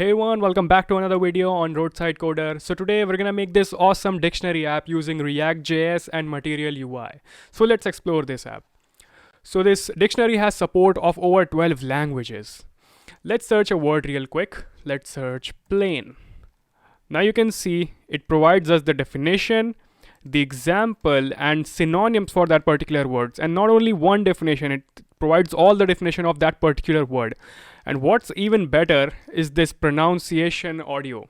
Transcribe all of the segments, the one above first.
Hey everyone, welcome back to another video on Roadside Coder. So today we're gonna make this awesome dictionary app using React.js and Material UI. So let's explore this app. So this dictionary has support of over 12 languages. Let's search a word real quick. Let's search plane. Now you can see it provides us the definition, the example, and synonyms for that particular words. And not only one definition, it provides all the definition of that particular word. And what's even better is this pronunciation audio.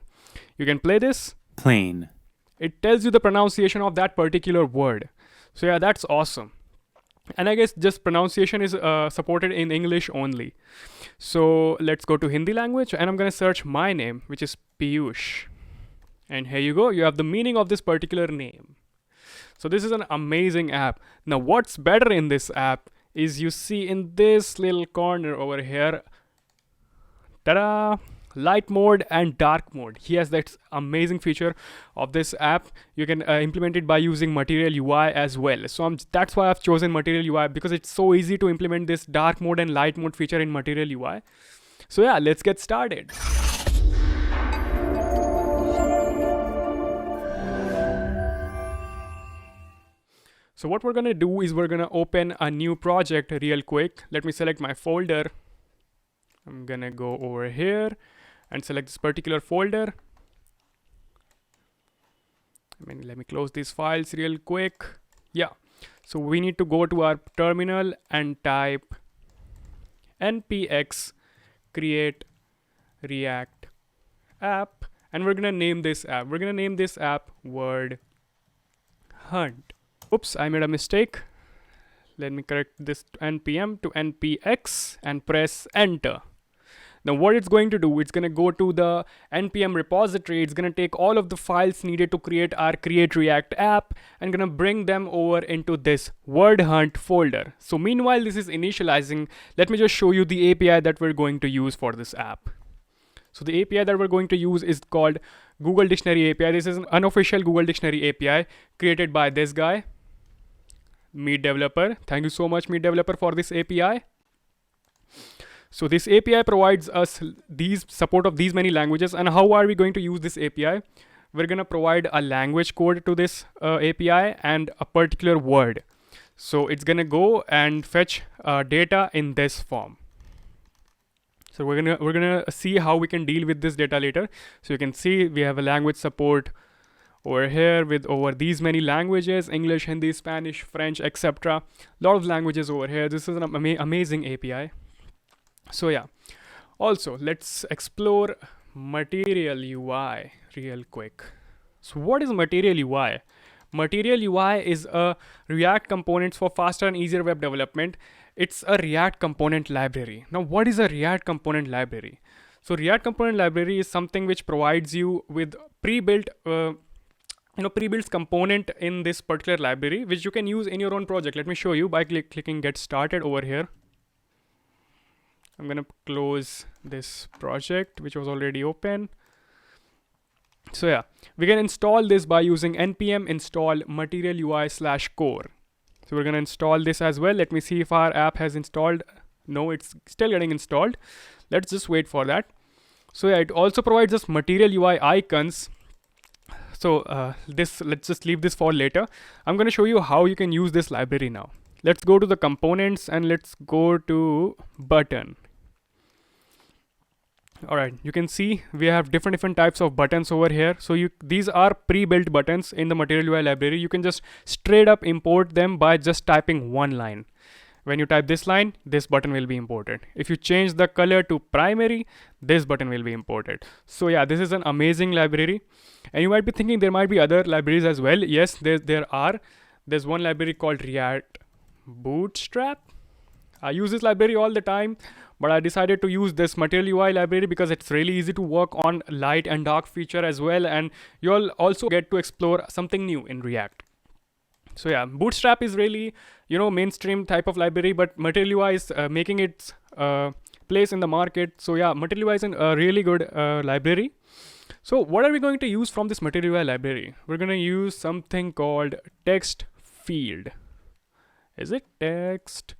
You can play this. Plane. It tells you the pronunciation of that particular word. So yeah, that's awesome. And I guess just pronunciation is supported in English only. So let's go to Hindi language and I'm gonna search my name, which is Piyush. And here you go, you have the meaning of this particular name. So this is an amazing app. Now what's better in this app is you see in this little corner over here, ta-da, light mode and dark mode. He has that amazing feature of this app. You can implement it by using Material UI as well. So that's why I've chosen Material UI, because it's so easy to implement this dark mode and light mode feature in Material UI. So yeah, let's get started. So what we're gonna do is we're gonna open a new project real quick. Let me select my folder. I'm gonna go over here and select this particular folder. Let me close these files real quick. Yeah, so we need to go to our terminal and type npx create react app, and we're gonna name this app. We're gonna name this app word hunt. Oops, I made a mistake. Let me correct this npm to npx and press enter. Now what it's going to do, it's going to go to the npm repository. It's going to take all of the files needed to create our create react app and going to bring them over into this word hunt folder. So meanwhile this is initializing, let me just show you the API that we're going to use for this app. So the API that we're going to use is called Google Dictionary API. This is an unofficial Google Dictionary API created by this guy, Meet Developer. Thank you so much, Meet Developer, for this API. So this API provides us these support of these many languages. And how are we going to use this API? We're going to provide a language code to this API and a particular word. So it's going to go and fetch data in this form. So we're gonna see how we can deal with this data later. So you can see we have a language support over here with over these many languages: English, Hindi, Spanish, French, etc. A lot of languages over here. This is an amazing API. So yeah, also let's explore Material UI real quick. So what is Material UI? Material UI is a React components for faster and easier web development. It's a React component library. Now what is a React component library? So React component library is something which provides you with pre-built pre-built component in this particular library, which you can use in your own project. Let me show you by clicking get started over here. I'm gonna close this project which was already open. So yeah, we can install this by using npm install material UI /core. So we're gonna install this as well. Let me see if our app has installed. No, it's still getting installed. Let's just wait for that. So yeah, it also provides us material UI icons. So let's just leave this for later. I'm gonna show you how you can use this library now. Let's go to the components and let's go to button. All right, you can see we have different types of buttons over here. So these are pre-built buttons in the Material UI library. You can just straight up import them by just typing one line. When you type this line, this button will be imported. If you change the color to primary, this button will be imported. So yeah, this is an amazing library. And you might be thinking there might be other libraries as well. Yes, there are. There's one library called React Bootstrap. I use this library all the time, but I decided to use this Material UI library because it's really easy to work on light and dark feature as well, and you'll also get to explore something new in React. So yeah, Bootstrap is really, mainstream type of library, but Material UI is making its place in the market. So yeah, Material UI is a really good library. So what are we going to use from this Material UI library? We're going to use something called text field. Is it text?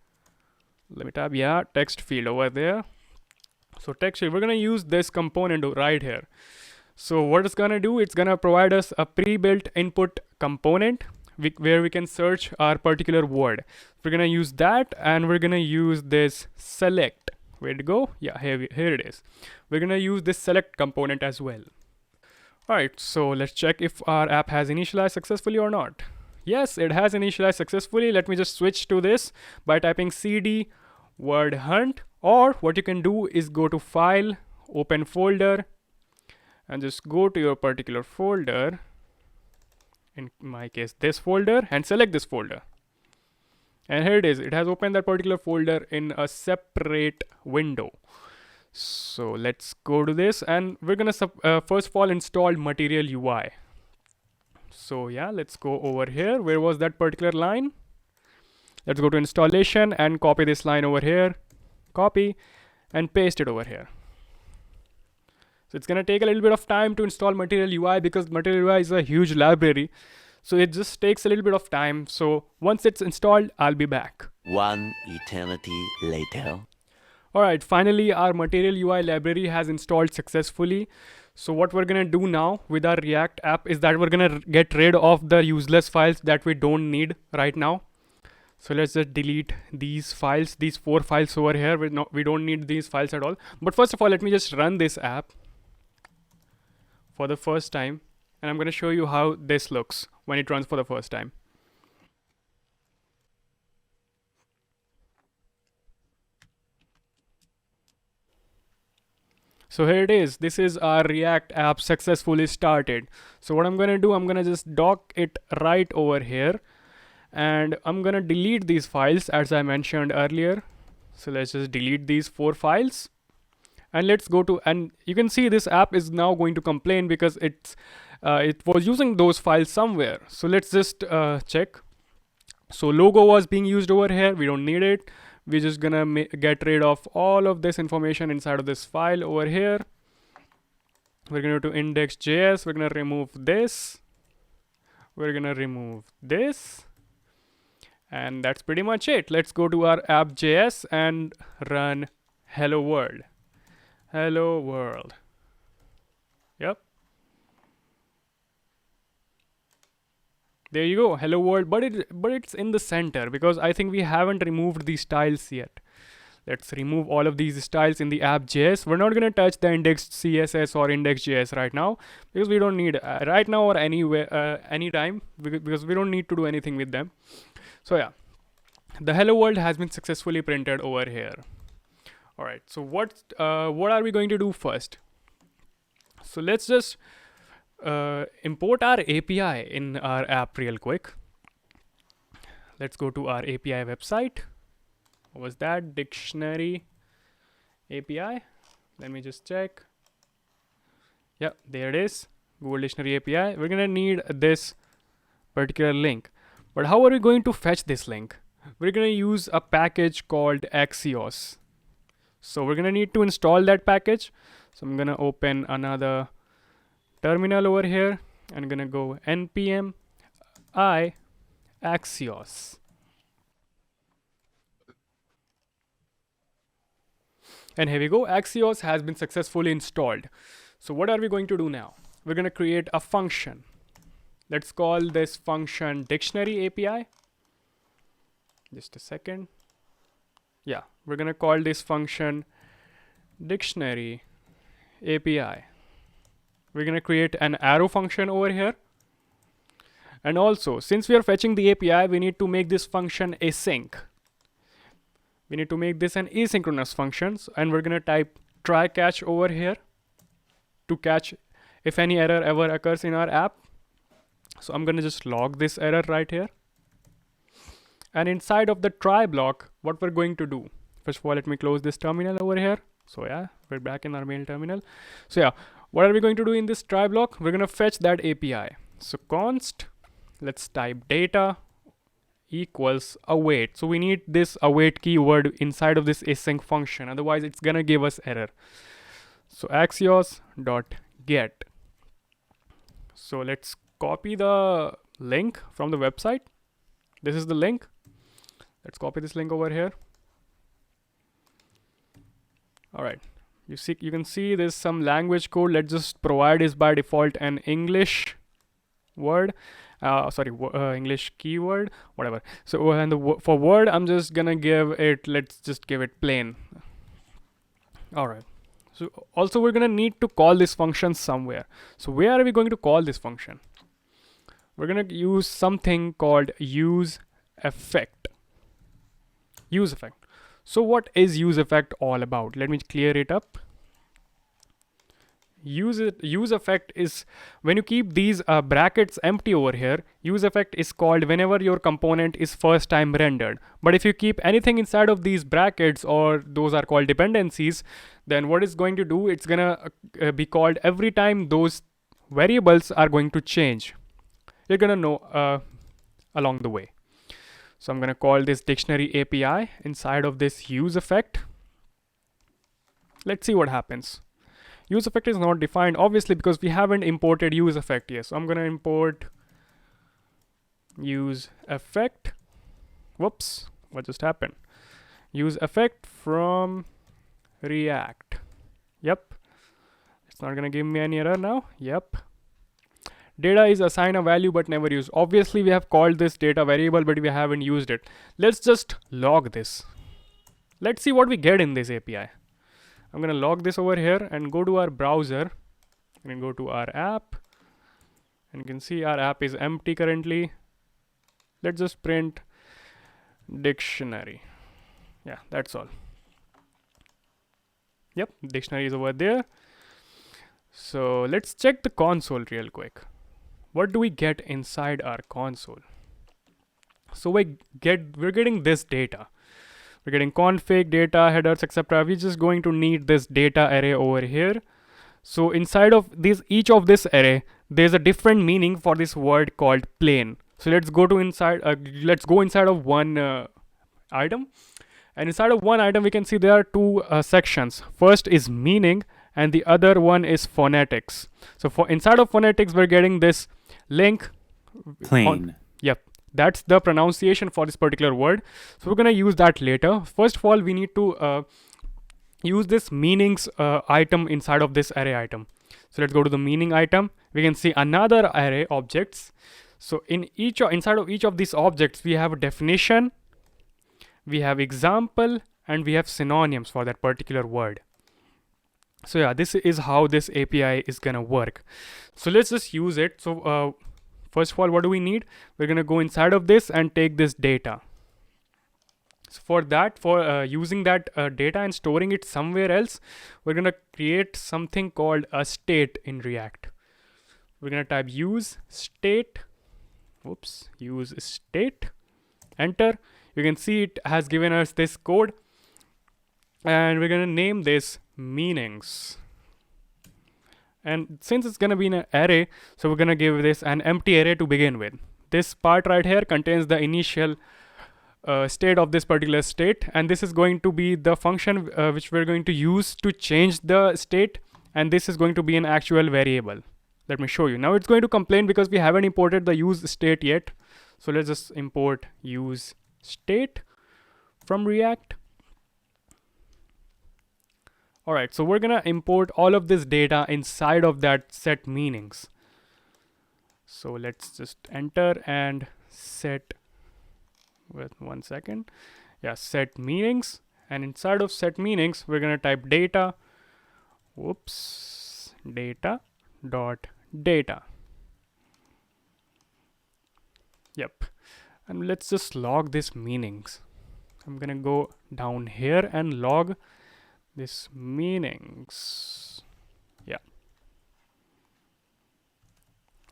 Let me type, yeah, text field over there. So texture, we're gonna use this component right here. So what it's gonna do, it's gonna provide us a pre-built input component where we can search our particular word. We're gonna use that, and we're gonna use this select. Where to go? Yeah, here it is. We're gonna use this select component as well. Alright, so let's check if our app has initialized successfully or not. Yes, it has initialized successfully. Let me just switch to this by typing cd word hunt, or what you can do is go to file, open folder, and just go to your particular folder, in my case this folder, and select this folder. And here it is. It has opened that particular folder in a separate window. So let's go to this, and we're gonna first of all install Material UI. So yeah, let's go over here. Where was that particular line? Let's go to installation and copy this line over here, copy, and paste it over here. So it's gonna take a little bit of time to install Material UI because Material UI is a huge library. So it just takes a little bit of time. So once it's installed, I'll be back. One eternity later. Alright, finally our Material UI library has installed successfully. So what we're gonna do now with our React app is that we're gonna get rid of the useless files that we don't need right now. So let's just delete these files, these 4 files over here. We don't need these files at all. But first of all, let me just run this app for the first time, and I'm gonna show you how this looks when it runs for the first time. So here it is. This is our React app successfully started. So what I'm gonna do, I'm gonna just dock it right over here, and I'm gonna delete these files as I mentioned earlier. So let's just delete these 4 files, and let's go to, and you can see this app is now going to complain because it was using those files somewhere. So let's just check. So logo was being used over here. We don't need it. We're just gonna get rid of all of this information inside of this file over here. We're gonna go to index.js. We're gonna remove this. We're gonna remove this. And that's pretty much it. Let's go to our app.js and run hello world. Hello world. Yep. There you go, hello world, but it's in the center because I think we haven't removed these styles yet. Let's remove all of these styles in the app.js. We're not gonna touch the indexed CSS or index.js right now because we don't need right now or anywhere, anytime, because we don't need to do anything with them. So yeah, the hello world has been successfully printed over here. All right, so what are we going to do first? So let's just import our API in our app real quick. Let's go to our API website. What was that? Dictionary API. Let me just check. Yeah, there it is. Google Dictionary API. We're gonna need this particular link. But how are we going to fetch this link? We're gonna use a package called Axios. So we're gonna need to install that package. So I'm gonna open another terminal over here and gonna go npm I Axios. And here we go, Axios has been successfully installed. So what are we going to do now? We're gonna create a function. Let's call this function dictionary API. Just a second. Yeah, we're gonna call this function dictionary API. We're gonna create an arrow function over here. And also, since we are fetching the API, we need to make this function async. We need to make this an asynchronous function, and we're gonna type try catch over here to catch if any error ever occurs in our app. So I'm gonna just log this error right here. And inside of the try block, what we're going to do, first of all, let me close this terminal over here. So yeah, we're back in our main terminal. So yeah, what are we going to do in this try block? We're gonna fetch that API. So const, let's type data equals await. So we need this await keyword inside of this async function, otherwise it's gonna give us error. So axios.get. So let's copy the link from the website. This is the link. Let's copy this link over here. All right, You can see there's some language code. Let's just provide is by default an English word, English keyword, whatever. So and for word, I'm just gonna give it. Let's just give it plain. All right. So also we're gonna need to call this function somewhere. So where are we going to call this function? We're gonna use something called use effect. Use effect. So what is use effect all about? Let me clear it up. Use effect is when you keep these brackets empty over here. Use effect is called whenever your component is first time rendered. But if you keep anything inside of these brackets, or those are called dependencies, then what it's going to do, it's gonna be called every time those variables are going to change. You're gonna know along the way. So I'm gonna call this dictionary API inside of this use effect. Let's see what happens. Use effect is not defined, obviously, because we haven't imported use effect yet. So I'm gonna import use effect. Whoops, what just happened? Use effect from React. Yep, it's not gonna give me any error now. Yep. Data is assign a value but never used. Obviously, we have called this data variable, but we haven't used it. Let's just log this. Let's see what we get in this API. I'm gonna log this over here and go to our browser and go to our app, and you can see our app is empty currently. Let's just print dictionary. Yeah, that's all. Yep, dictionary is over there. So let's check the console real quick. What do we get inside our console? So we're getting this data. We're getting config, data, headers, etc. We're just going to need this data array over here. So inside of each of this array, there's a different meaning for this word called plain. So let's go inside of one item. And inside of one item, we can see there are two sections. First is meaning, and the other one is phonetics. So for inside of phonetics, we're getting this link. Plain. Yep. That's the pronunciation for this particular word. So we're gonna use that later. First of all, we need to use this meanings item inside of this array item. So let's go to the meaning item. We can see another array objects. So inside of each of these objects, we have a definition, we have example, and we have synonyms for that particular word. So yeah, this is how this API is gonna work. So let's just use it. So first of all, what do we need? We're gonna go inside of this and take this data. So for that, using that data and storing it somewhere else, we're gonna create something called a state in React. We're gonna type use state. Whoops, use state. Enter. You can see it has given us this code, and we're gonna name this meanings. And since it's gonna be in an array, so we're gonna give this an empty array to begin with. This part right here contains the initial state of this particular state, and this is going to be the function which we're going to use to change the state, and this is going to be an actual variable. Let me show you. Now it's going to complain because we haven't imported the use state yet. So let's just import use state from React. All right, so we're gonna import all of this data inside of that set meanings. So let's just enter and set with 1 second. Yeah, set meanings, and inside of set meanings, we're gonna type data. Whoops, data dot data. Yep, and let's just log this meanings. I'm gonna go down here and log this meanings. Yeah,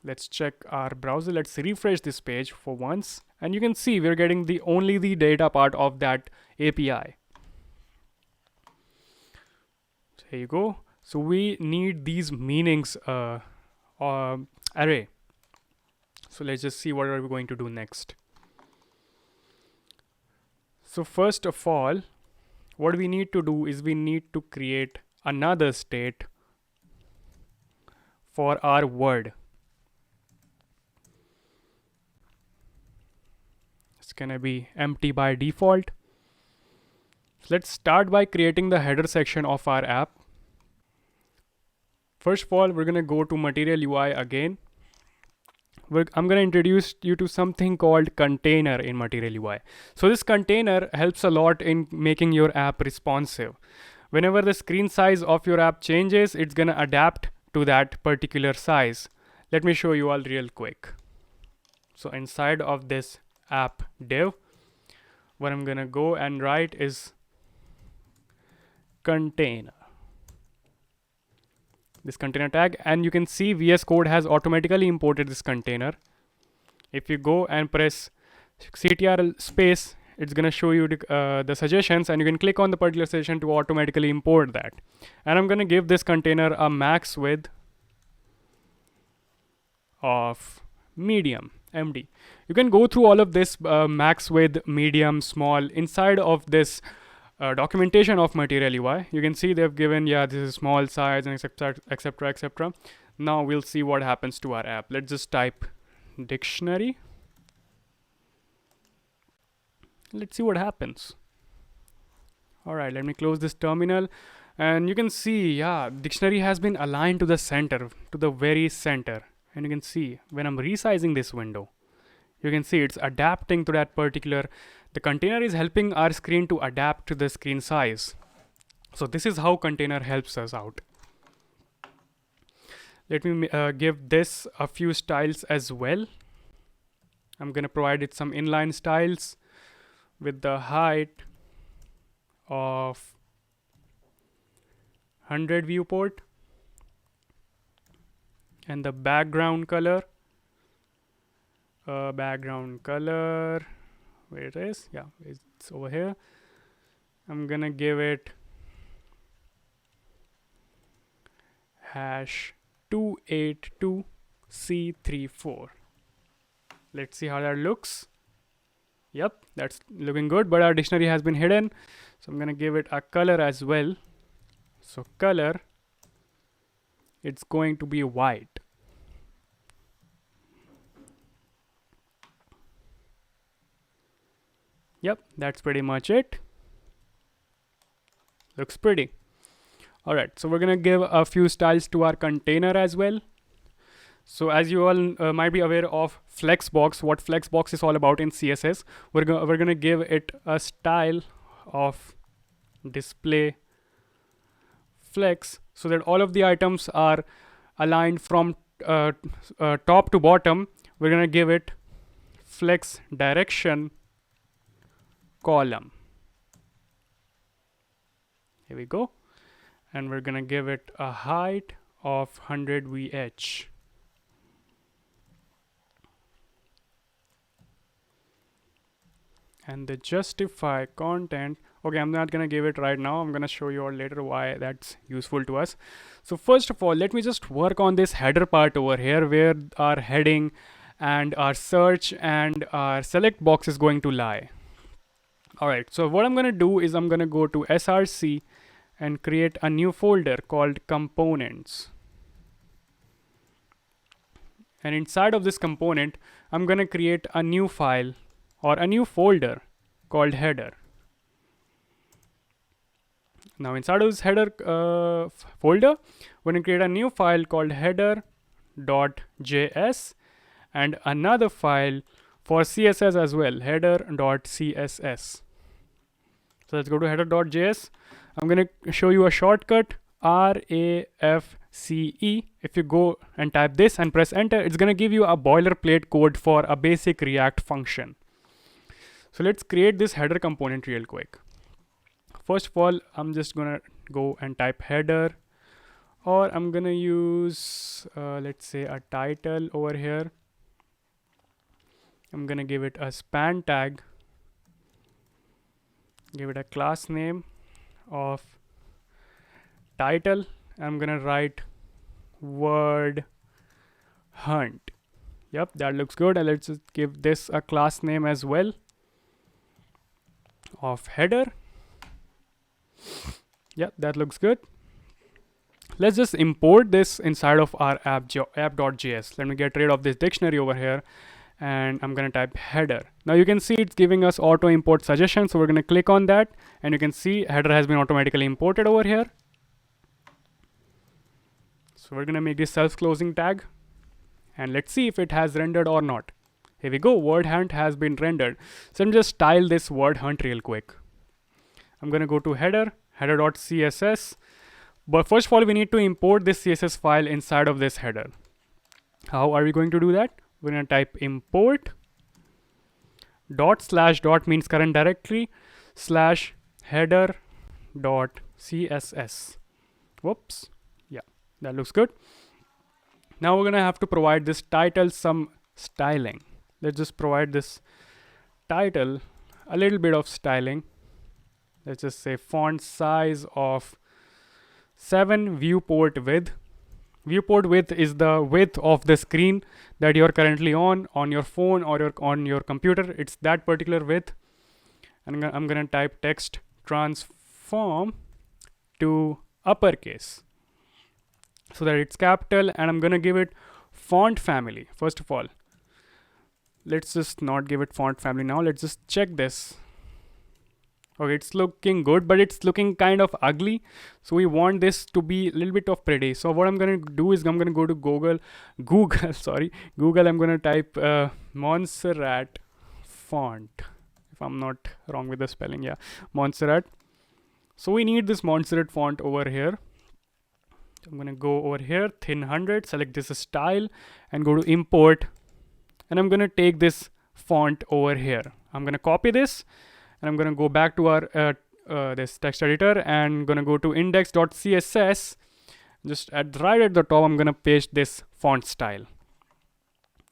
let's check our browser. Let's refresh this page for once, and you can see we're getting only the data part of that API. So here you go. So we need these meanings array. So let's just see what are we going to do next. So first of all, what we need to do is we need to create another state for our word. It's gonna be empty by default. Let's start by creating the header section of our app. First of all, we're gonna go to Material UI again. I'm gonna introduce you to something called container in Material UI. So this container helps a lot in making your app responsive. Whenever the screen size of your app changes, it's gonna adapt to that particular size. Let me show you all real quick. So inside of this app div, what I'm gonna go and write is container. This container tag, and you can see VS Code has automatically imported this container. If you go and press CTRL space, it's gonna show you the suggestions, and you can click on the particular suggestion to automatically import that. And I'm gonna give this container a max width of medium, MD. You can go through all of this max width, medium, small inside of this documentation of Material UI. You can see they've given, yeah, this is small size and etc, etc, etc. Now we'll see what happens to our app. Let's just type dictionary. Let's see what happens. All right, let me close this terminal, and you can see, yeah, dictionary has been aligned to the center, to the very center. And you can see when I'm resizing this window, you can see it's adapting to that particular, the container is helping our screen to adapt to the screen size. So this is how container helps us out. Let me give this a few styles as well. I'm gonna provide it some inline styles with the height of 100 viewport and the background color where it is, yeah, it's over here. I'm gonna give it #282C34. Let's see how that looks. Yep, that's looking good, but our dictionary has been hidden, so I'm gonna give it a color as well. So color, it's going to be white. Yep, that's pretty much it. Looks pretty. All right, so we're gonna give a few styles to our container as well. So as you all might be aware of Flexbox, what Flexbox is all about in CSS, we're gonna give it a style of display flex, so that all of the items are aligned from top to bottom. We're gonna give it flex direction column. Here we go. And we're gonna give it a height of 100 VH. And the justify content, okay, I'm not gonna give it right now. I'm gonna show you all later why that's useful to us. So first of all, let me just work on this header part over here, where our heading and our search and our select box is going to lie. All right, so what I'm gonna do is I'm gonna go to src and create a new folder called components. And inside of this component, I'm gonna create a new file or a new folder called header. Now inside of this header folder, we're gonna create a new file called header.js and another file for CSS as well, header.css. So let's go to header.js. I'm gonna show you a shortcut, RAFCE. If you go and type this and press enter, it's gonna give you a boilerplate code for a basic React function. So let's create this header component real quick. First of all, I'm just gonna go and type header, or I'm gonna use, let's say, a title over here. I'm gonna give it a span tag, give it a class name of title. I'm gonna write word hunt. Yep, that looks good. And let's just give this a class name as well of header. Yep, that looks good. Let's just import this inside of our app.js. Let me get rid of this dictionary over here, and I'm gonna type header. Now you can see it's giving us auto import suggestions, so we're gonna click on that, and you can see header has been automatically imported over here. So So we're gonna make this self-closing tag, and let's see if it has rendered or not. Here we go, word hunt has been rendered. So I'm just style this word hunt real quick. I'm gonna go to header.css. But first of all, we need to import this CSS file inside of this header. How are we going to do that? We're gonna type import dot means current directory slash header dot css. Whoops. Yeah, that looks good. Now we're gonna have to provide this title some styling. Let's just provide this title a little bit of styling. Let's just say font size of 7, viewport width. Viewport width is the width of the screen that you're currently on your phone or on your computer. It's that particular width. And I'm gonna type text transform to uppercase so that it's capital, and I'm gonna give it font family. First of all, let's just not give it font family now. Let's just check this. Okay, it's looking good, but it's looking kind of ugly. So we want this to be a little bit of pretty. So what I'm gonna do is I'm gonna go to Google. I'm gonna type Monsterat Font. If I'm not wrong with the spelling, yeah, Monsterat. So we need this Monsterat font over here. I'm gonna go over here, thin 100, select this style, and go to import. And I'm gonna take this font over here. I'm gonna copy this. And I'm gonna go back to our this text editor and gonna go to index.css. Just right at the top, I'm gonna paste this font style.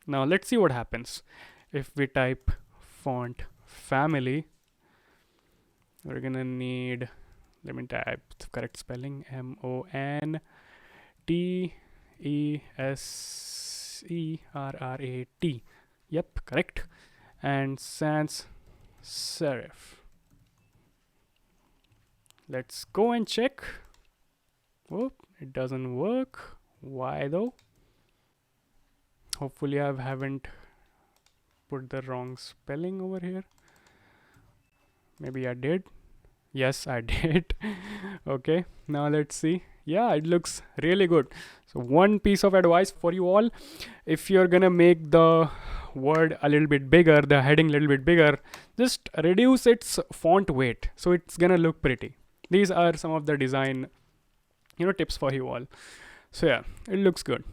Now let's see what happens if we type font family. We're gonna need, let me type the correct spelling, Monteserrat. Yep, correct. And sans serif. Let's go and check. Oh, it doesn't work. Why though? Hopefully I haven't put the wrong spelling over here. Maybe I did. Yes, I did. Okay, now let's see. Yeah, it looks really good. So one piece of advice for you all: if you're gonna make the word a little bit bigger, the heading a little bit bigger, just reduce its font weight so it's gonna look pretty. These are some of the design tips for you all. So yeah, it looks good.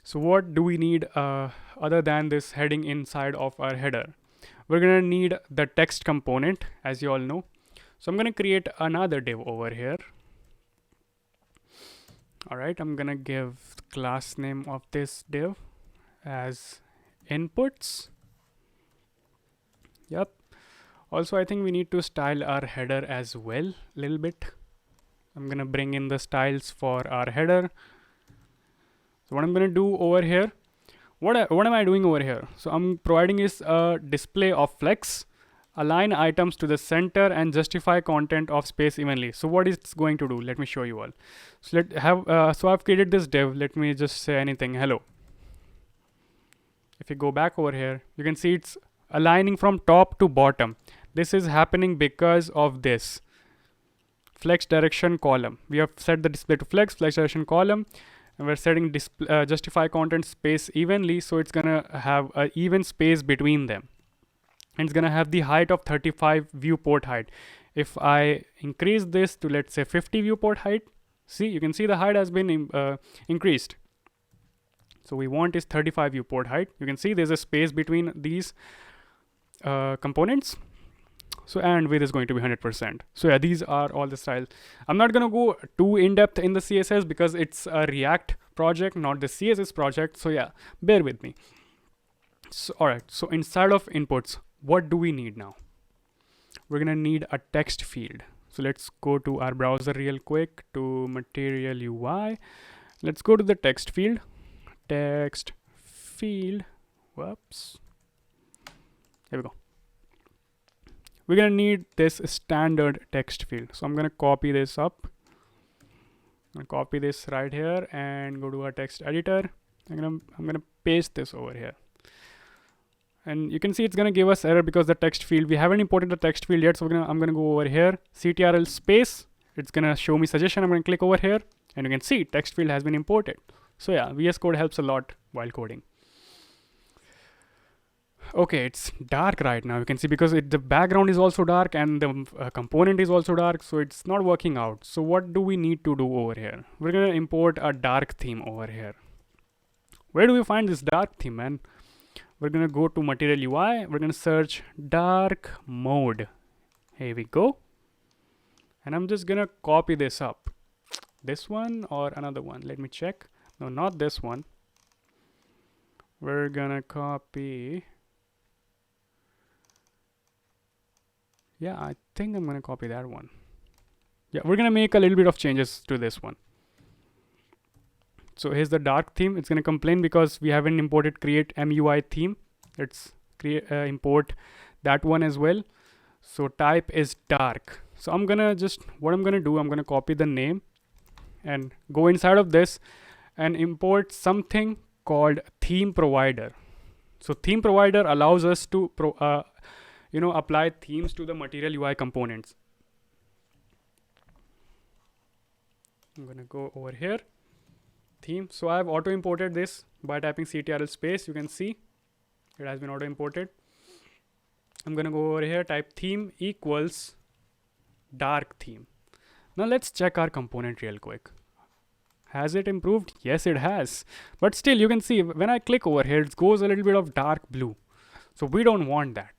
So what do we need other than this heading inside of our header? We're gonna need the text component, as you all know. So I'm gonna create another div over here. All right, I'm gonna give the class name of this div as inputs. Yep. Also, I think we need to style our header as well a little bit. I'm gonna bring in the styles for our header. So what I'm gonna do over here, what am I doing over here? So I'm providing is a display of flex, align items to the center, and justify content of space evenly. So what it's going to do? Let me show you all. So so I've created this div. Let me just say anything. Hello. If you go back over here, you can see it's aligning from top to bottom. This is happening because of this flex direction column. We have set the display to flex direction column, and we're setting justify content space evenly, so it's gonna have an even space between them, and it's gonna have the height of 35 viewport height. If I increase this to, let's say, 50 viewport height, see, you can see the height has been increased. So we want is 35 viewport height. You can see there's a space between these components. So, and width is going to be 100%. So yeah, these are all the styles. I'm not gonna go too in depth in the CSS because it's a React project, not the CSS project. So yeah, bear with me. So, all right, so inside of inputs, what do we need now? We're gonna need a text field. So let's go to our browser real quick to Material UI. Let's go to the text field. Whoops. Here we go. We're gonna need this standard text field. So I'm gonna copy this up. I'm gonna copy this right here and go to our text editor. I'm gonna paste this over here. And you can see it's gonna give us error because the text field, we haven't imported the text field yet. So I'm gonna go over here, CTRL space. It's gonna show me suggestion. I'm gonna click over here And you can see text field has been imported. So yeah, VS Code helps a lot while coding. Okay, it's dark right now. You can see because the background is also dark and the component is also dark, so it's not working out. So what do we need to do over here? We're gonna import a dark theme over here. Where do we find this dark theme, man? We're gonna go to Material UI. We're gonna search dark mode. Here we go. And I'm just gonna copy this up. This one or another one? Let me check. No, not this one. We're gonna copy. Yeah, I think I'm gonna copy that one. Yeah, we're gonna make a little bit of changes to this one. So here's the dark theme. It's gonna complain because we haven't imported create MUI theme. Let's import that one as well. So type is dark. So I'm gonna what I'm gonna do, I'm gonna copy the name and go inside of this and import something called theme provider. So theme provider allows us to apply themes to the Material UI components. I'm gonna go over here, theme. So I've auto imported this by typing ctrl space. You can see it has been auto imported. I'm gonna go over here, type theme equals dark theme. Now let's check our component real quick. Has it improved? Yes, it has. But still, you can see when I click over here, it goes a little bit of dark blue. So we don't want that.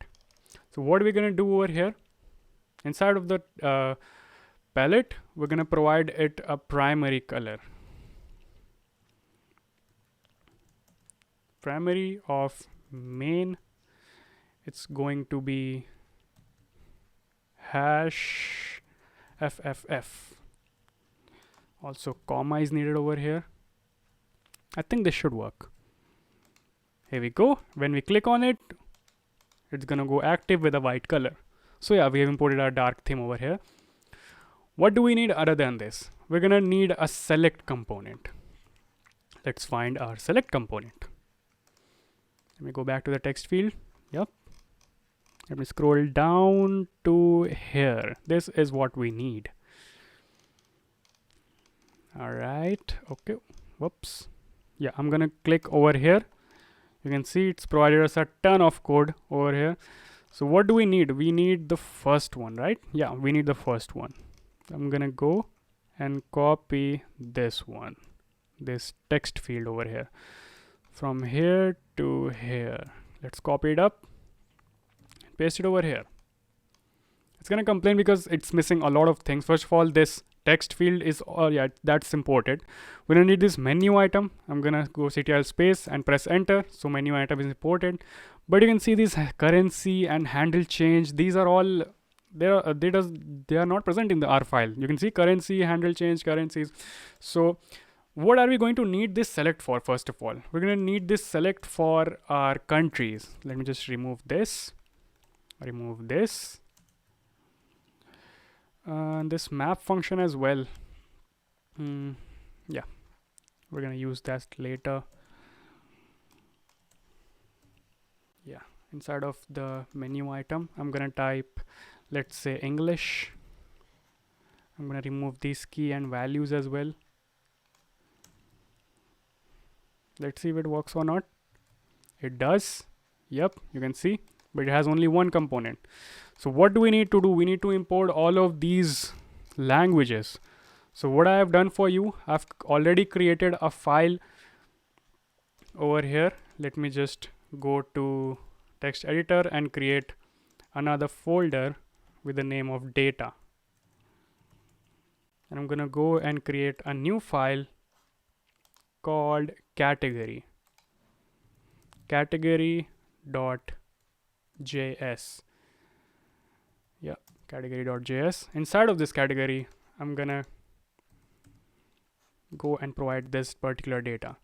So what are we gonna do over here? Inside of the palette, we're gonna provide it a primary color. Primary of main, it's going to be hash FFF. Also comma is needed over here. I think this should work. Here we go. When we click on it, it's gonna go active with a white color. So yeah, we have imported our dark theme over here. What do we need other than this? We're gonna need a select component. Let's find our select component. Let me go back to the text field. Yep. Let me scroll down to here. This is what we need. All right. Okay. Whoops. Yeah, I'm gonna click over here. You can see it's provided us a ton of code over here. So what do we need? We need the first one, right? Yeah, we need the first one. I'm gonna go and copy this one, this text field over here, from here to here. Let's copy it up, paste it over here. It's gonna complain because it's missing a lot of things. First of all, this text field is, yeah, that's imported. We're gonna need this menu item. I'm gonna go ctrl space and press enter. So menu item is imported. But you can see this currency and handle change. These are all they are not present in the R file. You can see currency, handle change, currencies. So what are we going to need this select for? First of all, we're going to need this select for our countries. Let me just remove this, and this map function as well. Yeah, we're going to use that later. Yeah, inside of the menu item, I'm going to type, let's say, English. I'm going to remove these key and values as well. Let's see if it works or not. It does. Yep, you can see, but it has only one component. So what do we need to do? We need to import all of these languages. So what I have done for you, I've already created a file over here. Let me just go to text editor and create another folder with the name of data. And I'm gonna go and create a new file called category.js. Yeah, category.js. Inside of this category, I'm gonna go and provide this particular data.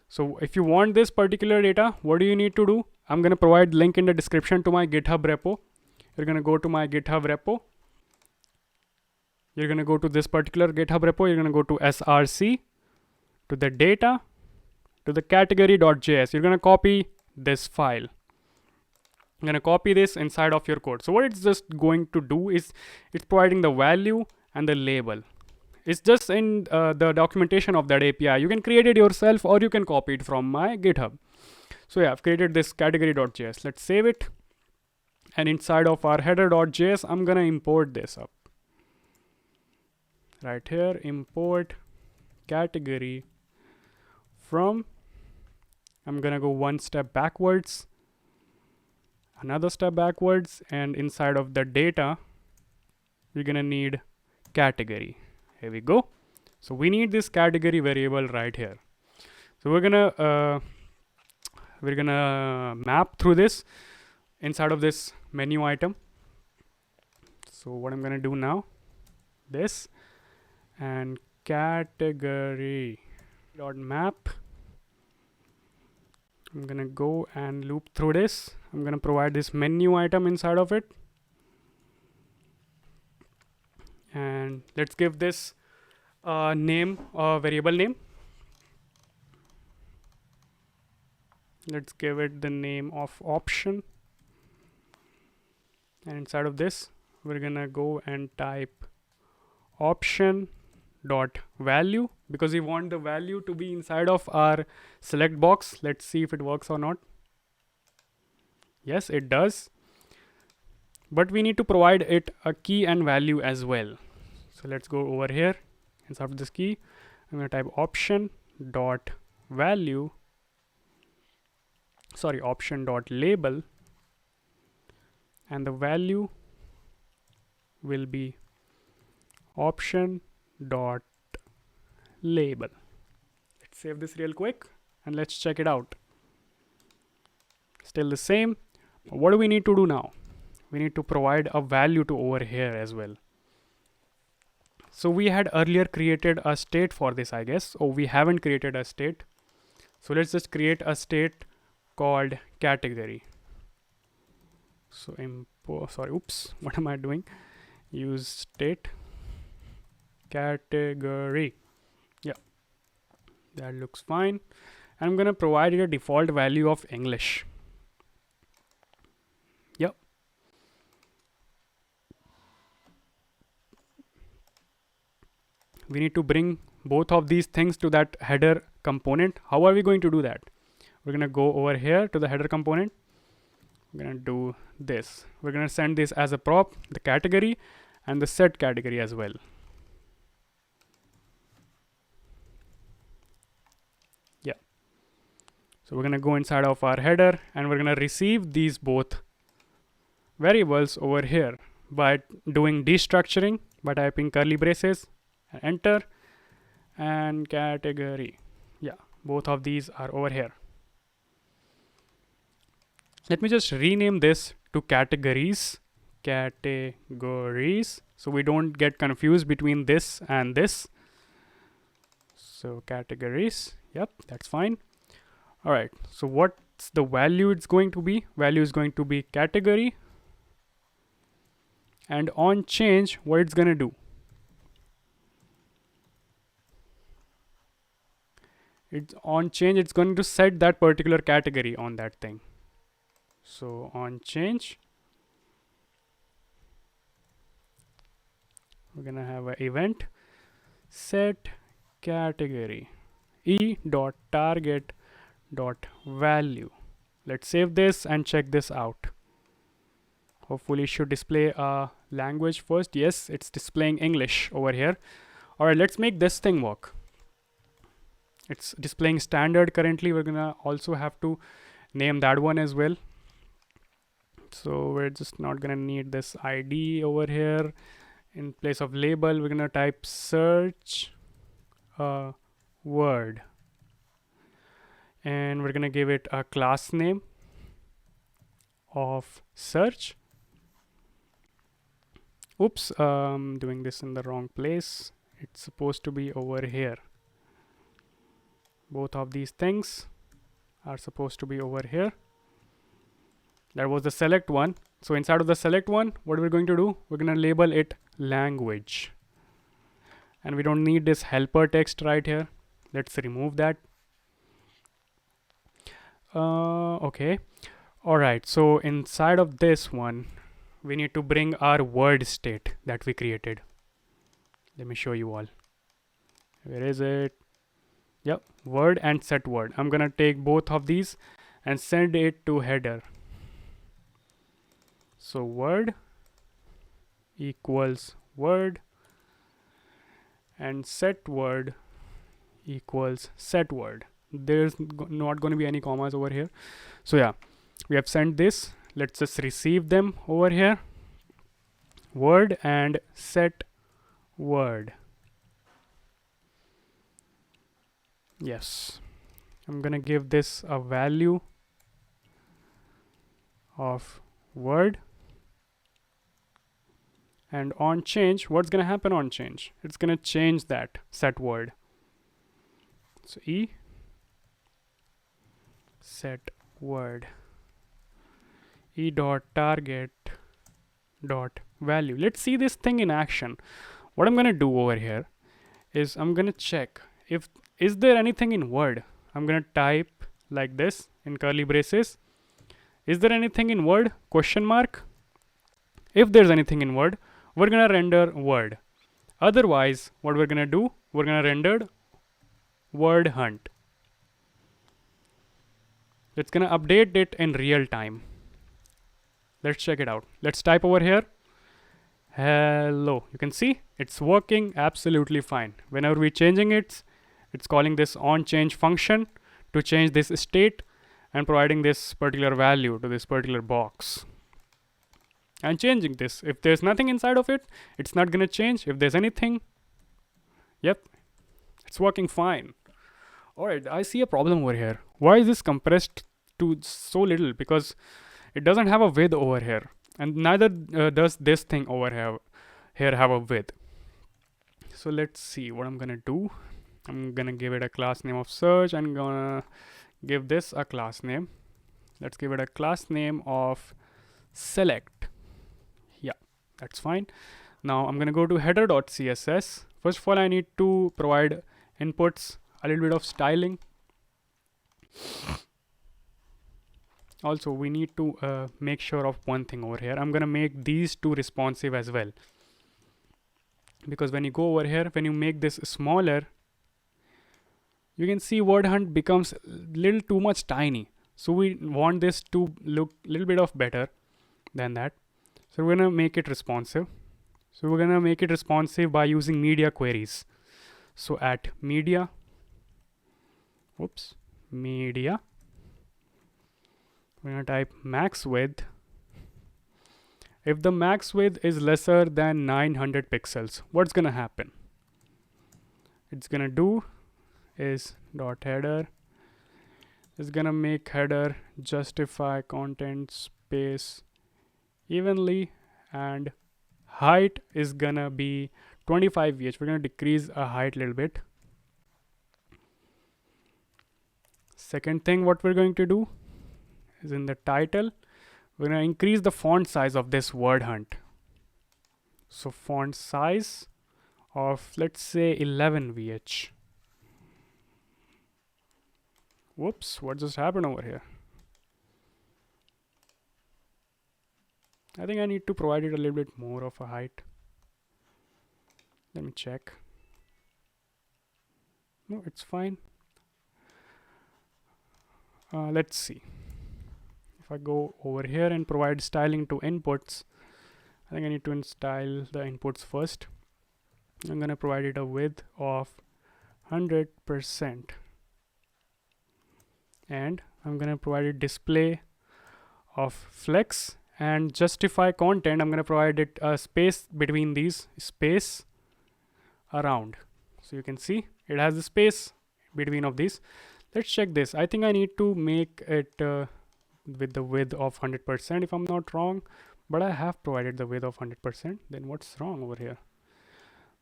So if you want this particular data, what do you need to do? I'm gonna provide link in the description to my GitHub repo. You're gonna go to my GitHub repo. You're gonna go to this particular GitHub repo. You're gonna go to src, to the data, to the category.js. You're gonna copy this file. You're gonna copy this inside of your code. So what it's just going to do is it's providing the value and the label. It's just in the documentation of that API. You can create it yourself or you can copy it from my GitHub. So yeah, I've created this category.js. Let's save it. And inside of our header.js, I'm gonna import this up. Right here, import category from, I'm gonna go one step backwards, another step backwards, and inside of the data, we're gonna need category. Here we go. So we need this category variable right here. So we're gonna map through this inside of this menu item. So what I'm gonna do now, this and category dot map. I'm gonna go and loop through this. I'm gonna provide this menu item inside of it. And let's give this name, variable name. Let's give it the name of option. And inside of this, we're gonna go and type option dot value, because we want the value to be inside of our select box. Let's see if it works or not. Yes, it does. But we need to provide it a key and value as well. So let's go over here. Inside of this key, I'm going to type option dot value, option dot label, and the value will be option dot label. Let's save this real quick and let's check it out. Still the same. What do we need to do now? We need to provide a value to over here as well. So we had earlier created a state for this, I guess. Oh, we haven't created a state. So let's just create a state called category. So what am I doing? Use state category. Yeah, that looks fine. And I'm gonna provide it a default value of English. Yep. We need to bring both of these things to that header component. How are we going to do that? We're gonna go over here to the header component. We're gonna do this. We're gonna send this as a prop, the category and the set category as well. Yeah. So we're gonna go inside of our header and we're gonna receive these both variables over here by doing destructuring, by typing curly braces, enter, and category. Yeah, both of these are over here. Let me just rename this to categories, so we don't get confused between this and this. So categories, yep, that's fine. All right, so what's the value it's going to be? Value is going to be category, and on change, what it's gonna do? It's on change, it's going to set that particular category on that thing. So on change, we're gonna have an event set category e.target.value. Let's save this and check this out. Hopefully it should display a language first. Yes, it's displaying English over here. All right, let's make this thing work. It's displaying standard currently. We're gonna also have to name that one as well. So we're just not gonna need this ID over here. In place of label, we're gonna type search word, and we're gonna give it a class name of search. Oops, doing this in the wrong place. It's supposed to be over here. Both of these things are supposed to be over here. That was the select one. So inside of the select one, what we're going to do, we're going to label it language. And we don't need this helper text right here. Let's remove that. Okay. All right. So inside of this one, we need to bring our word state that we created. Let me show you all. Where is it? Yep, word and set word. I'm gonna take both of these and send it to header. So word equals word and set word equals set word. There's not going to be any commas over here. So yeah, we have sent this. Let's just receive them over here. Word and set word. Yes, I'm gonna give this a value of word, and on change, what's gonna happen on change? It's gonna change that set word. So e set word, e dot target dot value. Let's see this thing in action. What I'm gonna do over here is I'm gonna check if is there anything in word. I'm gonna type like this in curly braces. Is there anything in word? Question mark. If there's anything in word, we're gonna render word. Otherwise, what we're gonna do, we're gonna render word hunt. It's gonna update it in real time. Let's check it out. Let's type over here. Hello. You can see it's working absolutely fine. Whenever we're changing it, it's calling this onChange function to change this state and providing this particular value to this particular box. And changing this. If there's nothing inside of it, it's not gonna change. If there's anything, yep, it's working fine. Alright, I see a problem over here. Why is this compressed to so little? Because it doesn't have a width over here. And neither does this thing over here have a width. So let's see what I'm gonna do. I'm gonna give it a class name of search. I'm gonna give this a class name. Let's give it a class name of select. Yeah, that's fine. Now I'm gonna go to header.css. First of all, I need to provide inputs, a little bit of styling. Also, we need to make sure of one thing over here. I'm gonna make these two responsive as well. Because when you go over here, when you make this smaller, you can see word hunt becomes a little too much tiny. So we want this to look a little bit of better than that. So we're gonna make it responsive. So we're gonna make it responsive by using media queries. So at media, media, we're gonna type max width. If the max width is lesser than 900 pixels, what's gonna happen? It's gonna do is dot header is gonna make header justify content space evenly, and height is gonna be 25 VH. We're gonna decrease a height a little bit. Second thing what we're going to do is in the title, we're gonna increase the font size of this word hunt. So font size of, let's say, 11 VH. Whoops, what just happened over here? I think I need to provide it a little bit more of a height. Let me check. No, it's fine. Let's see. If I go over here and provide styling to inputs, I think I need to style the inputs first. I'm gonna provide it a width of 100%. And I'm gonna provide it display of flex, and justify content. I'm gonna provide it a space between these, space around. So you can see it has the space between of these. Let's check this. I think I need to make it with the width of 100% if I'm not wrong, but I have provided the width of 100%. Then what's wrong over here?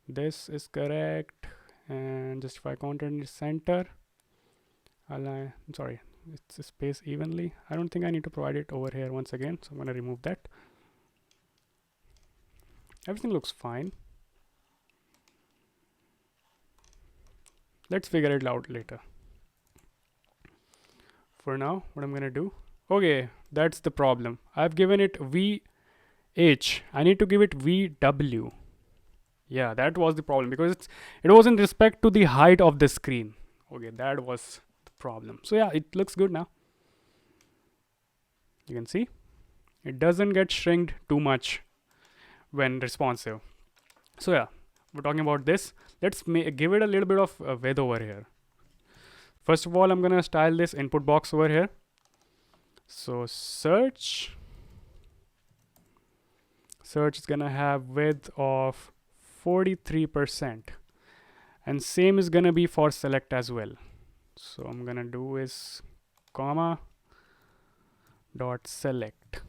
This is correct, and justify content is center. Sorry, it's a space evenly. I don't think I need to provide it over here once again, so I'm going to remove that. Everything looks fine. Let's figure it out later. For now, what I'm going to do, okay, that's the problem. I've given it VH. I need to give it VW. Yeah, that was the problem because it was in respect to the height of the screen. Okay, that was the problem. So yeah, it looks good now. You can see it doesn't get shrinked too much when responsive. So yeah, we're talking about this. Let's give it a little bit of width over here. First of all, I'm gonna style this input box over here. So search is gonna have width of 43%, and same is gonna be for select as well. So I'm gonna do is comma dot select.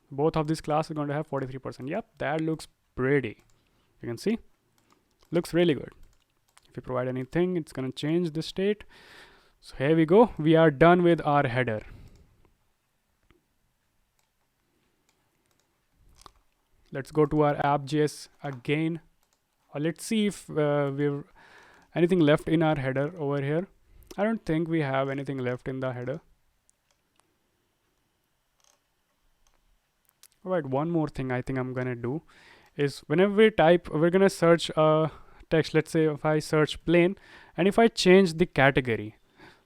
Both of these classes are going to have 43%. Yep, that looks pretty. You can see, looks really good. If you provide anything, it's gonna change the state. So here we go. We are done with our header. Let's go to our app.js again. Let's see if we've anything left in our header over here. I don't think we have anything left in the header. All right, one more thing I think I'm gonna do is whenever we type, we're gonna search a text. Let's say if I search plain, and if I change the category,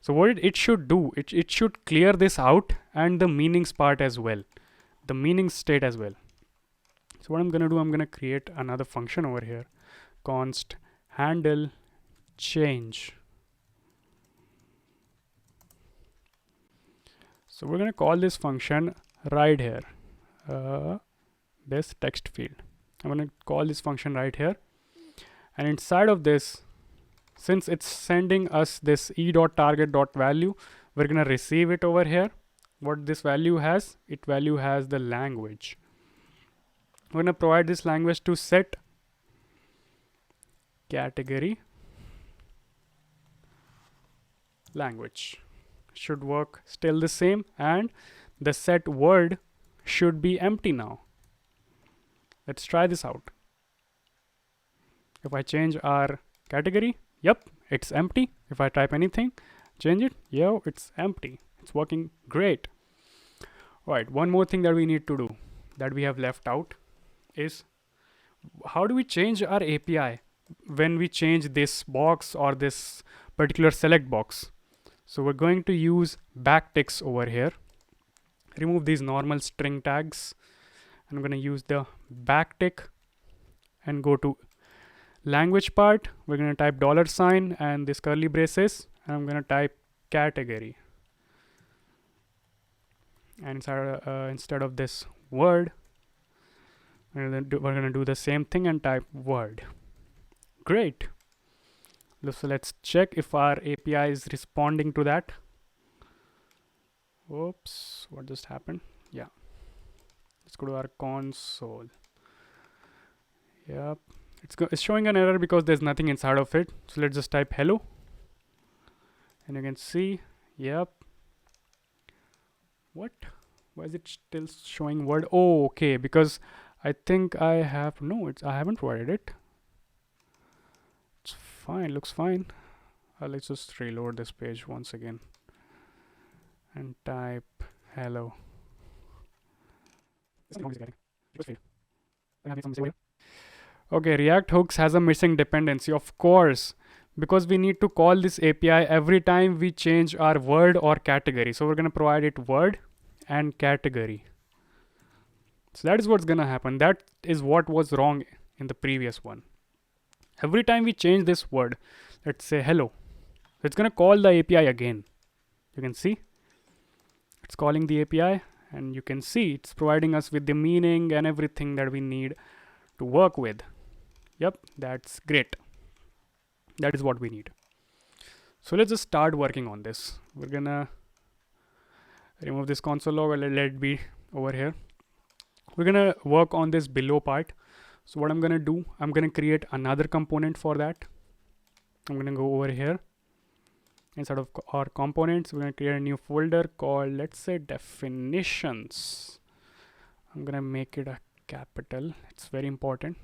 so what it should do, it should clear this out and the meanings part as well, the meaning state as well. So what I'm gonna do, I'm gonna create another function over here, const handle change. So we're gonna call this function right here, this text field. I'm gonna call this function right here, and inside of this, since it's sending us this e.target.value, we're gonna receive it over here. What this value has, value has the language. We're gonna provide this language to set category language. Should work still the same, and the set word should be empty now. Let's try this out. If I change our category, yep, it's empty. If I type anything, change it, yeah, it's empty. It's working great. All right, one more thing that we need to do that we have left out is how do we change our API when we change this box or this particular select box. So we're going to use backticks over here. Remove these normal string tags. I'm going to use the backtick and go to language part. We're going to type $sign and this curly braces, and I'm going to type category. And instead of this word, we're going to do the same thing and type word. Great. So let's check if our API is responding to that. Oops, what just happened? Yeah. Let's go to our console. Yep, it's showing an error because there's nothing inside of it. So let's just type hello, and you can see, yep. What? Why is it still showing word? Oh, okay, because I think I have I haven't provided it. It's fine, looks fine. Let's just reload this page once again and type hello. Okay, React hooks has a missing dependency, of course, because we need to call this API every time we change our word or category. So we're going to provide it word and category. So that is what's going to happen. That is what was wrong in the previous one. Every time we change this word, let's say hello, it's going to call the API again. You can see it's calling the API, and you can see it's providing us with the meaning and everything that we need to work with. Yep, that's great. That is what we need. So let's just start working on this. We're gonna remove this console log, let it be over here. We're gonna work on this below part. So what I'm gonna do, I'm gonna create another component for that. I'm gonna go over here. Inside of our components, we're gonna create a new folder called, let's say, definitions. I'm gonna make it a capital. It's very important.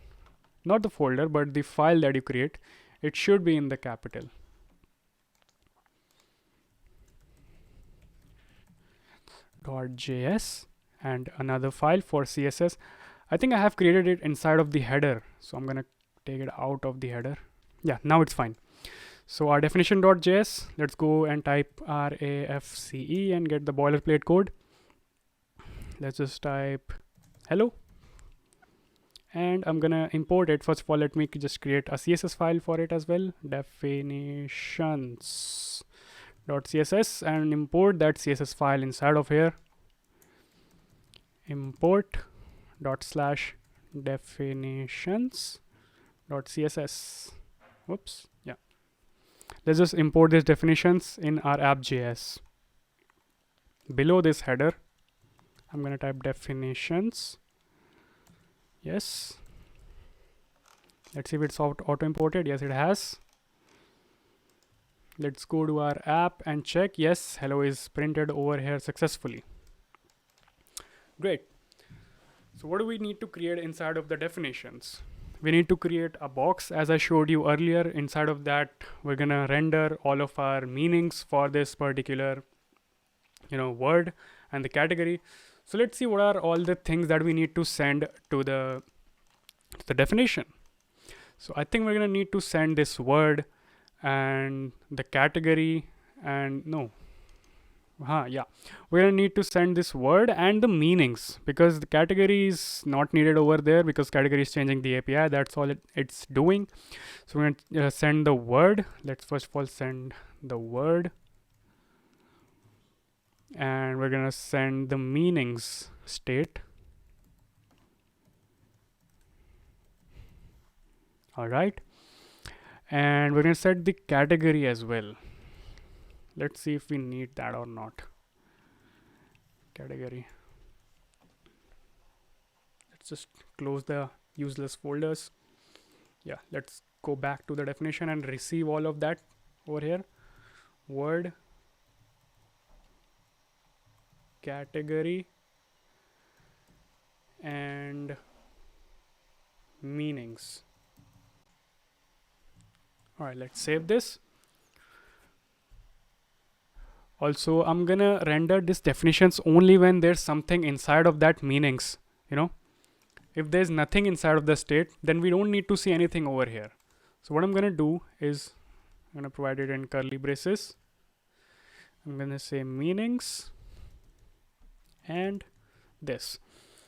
Not the folder, but the file that you create. It should be in the capital. .js and another file for CSS. I think I have created it inside of the header. So I'm gonna take it out of the header. Yeah, now it's fine. So our definition.js, let's go and type RAFCE and get the boilerplate code. Let's just type hello. And I'm gonna import it. First of all, let me just create a CSS file for it as well. Definitions.css and import that CSS file inside of here. Import ./definitions.css. Whoops. Yeah. Let's just import these definitions in our app.js. Below this header, I'm gonna type definitions. Yes. Let's see if it's auto imported. Yes, it has. Let's go to our app and check. Yes, hello is printed over here successfully. Great. So what do we need to create inside of the definitions? We need to create a box, as I showed you earlier. Inside of that, we're gonna render all of our meanings for this particular, word and the category. So let's see what are all the things that we need to send to the definition. So I think we're gonna need to send this word and the category and we're gonna need to send this word and the meanings, because the category is not needed over there because category is changing the API. That's all it's doing. So we're gonna send the word. Let's first of all send the word, and we're gonna send the meanings state. All right, and we're gonna set the category as well. Let's see if we need that or not. Category. Let's just close the useless folders. Yeah, let's go back to the definition and receive all of that over here. Word, category, and meanings. All right, let's save this. Also, I'm gonna render this definitions only when there's something inside of that meanings. If there's nothing inside of the state, then we don't need to see anything over here. So what I'm gonna do is I'm gonna provide it in curly braces. I'm gonna say meanings and this.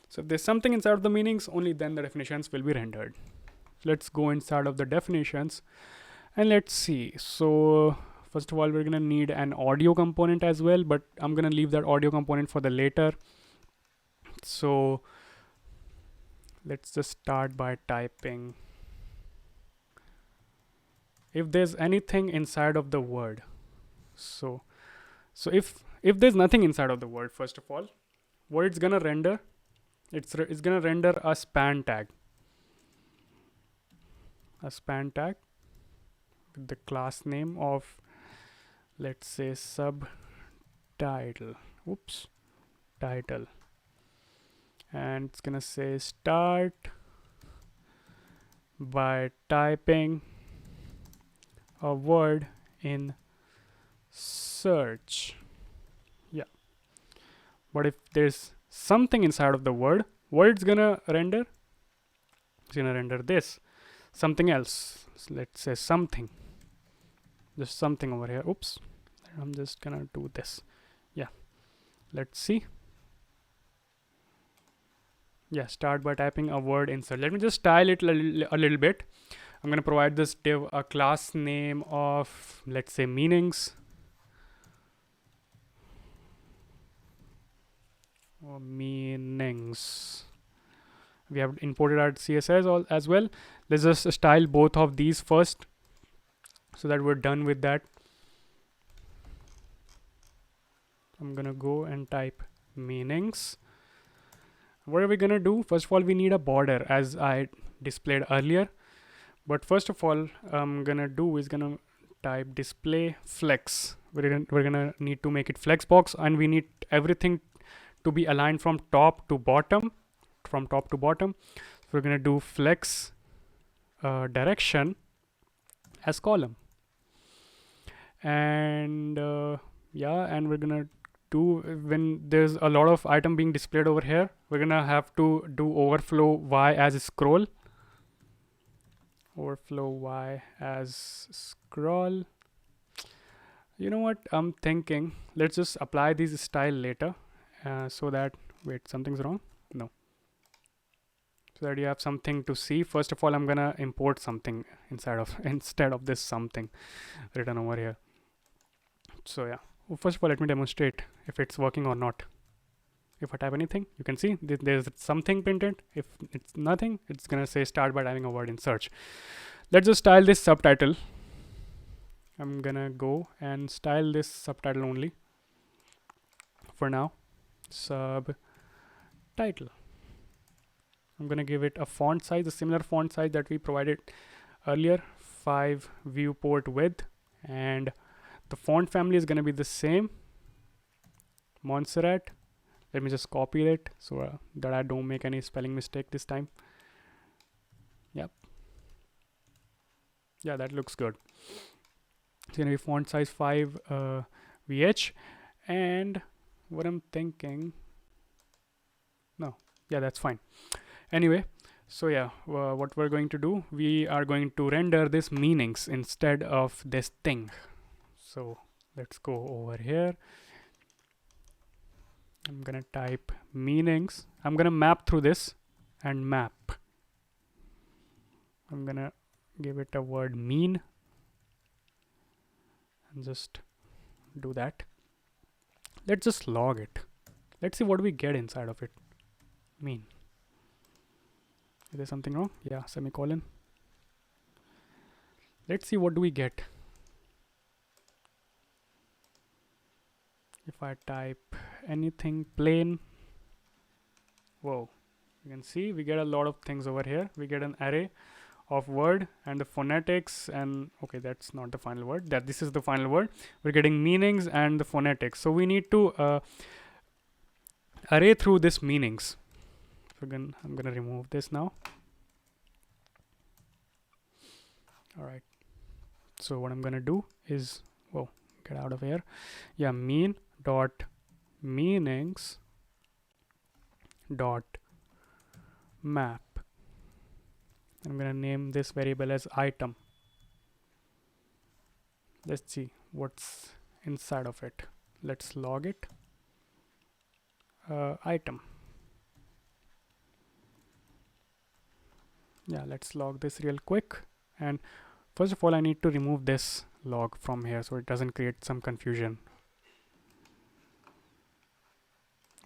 So if there's something inside of the meanings, only then the definitions will be rendered. So let's go inside of the definitions and let's see. So first of all, we're gonna need an audio component as well, but I'm gonna leave that audio component for the later. So let's just start by typing if there's anything inside of the word. So if there's nothing inside of the word, first of all, what it's gonna render, it's gonna render a span tag. A span tag with the class name of, let's say, subtitle. Oops, title. And it's gonna say start by typing a word in search. Yeah. But if there's something inside of the word, what it's gonna render? It's gonna render this. Something else. So let's say something. Just something over here. Oops. I'm just gonna do this. Yeah. Let's see. Yeah, start by typing a word insert. Let me just style it a little bit. I'm going to provide this div a class name of, let's say, meanings. Or meanings. We have imported our CSS as well. Let's just style both of these first so that we're done with that. I'm going to go and type meanings. What are we gonna do? First of all, we need a border as I displayed earlier. But first of all, I'm gonna do is gonna type display flex. We're gonna need to make it flex box, and we need everything to be aligned from top to bottom. So we're gonna do flex direction as column. And and we're gonna do, when there's a lot of item being displayed over here, we're gonna have to do overflow y as scroll. overflow y as scroll. You know what I'm thinking? Let's just apply these style later, so that wait, something's wrong. No, so that you have something to see. First of all, I'm gonna import something instead of this something written over here. So yeah, well, first of all, let me demonstrate if it's working or not. If I type anything, you can see there's something printed. If it's nothing, it's gonna say start by typing a word in search. Let's just style this subtitle. I'm gonna go and style this subtitle only for now. Subtitle. I'm gonna give it a font size, a similar font size that we provided earlier, 5 viewport width, and the font family is gonna be the same, Monsterat. Let me just copy it so that I don't make any spelling mistake this time. Yep. Yeah, that looks good. It's gonna be font size 5 VH, and what I'm thinking, no, yeah, that's fine. Anyway, so yeah, what we're going to do, we are going to render this meanings instead of this thing. So let's go over here. I'm gonna type meanings. I'm gonna map through this and map. I'm gonna give it a word mean and just do that. Let's just log it. Let's see what we get inside of it. Mean. Is there something wrong? Yeah, semicolon. Let's see what do we get. If I type anything plain, whoa, you can see we get a lot of things over here. We get an array of word and the phonetics, and okay, that's not the final word, that this is the final word. We're getting meanings and the phonetics, so we need to array through this meanings. So again, I'm gonna remove this now. All right, so what I'm gonna do is, whoa, get out of here. Yeah, mean dot meanings dot map. I'm gonna name this variable as item. Let's see what's inside of it. Let's log it. Item. Yeah, let's log this real quick. And first of all, I need to remove this log from here so it doesn't create some confusion.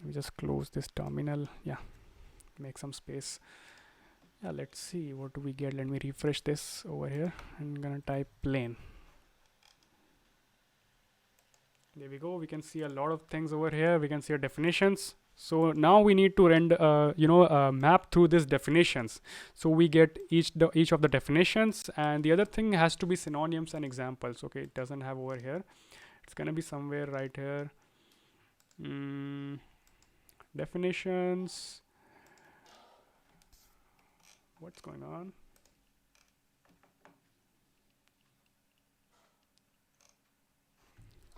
We just close this terminal. Yeah, make some space. Yeah, let's see what do we get. Let me refresh this over here. I'm gonna type plain. There we go. We can see a lot of things over here. We can see our definitions. So now we need to render, map through these definitions. So we get each of the definitions, and the other thing has to be synonyms and examples. Okay, it doesn't have over here. It's gonna be somewhere right here. Definitions. What's going on?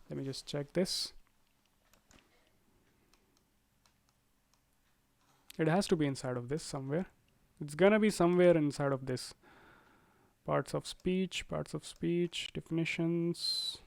Let me just check this. It has to be inside of this somewhere. It's gonna be somewhere inside of this. Parts of speech, definitions.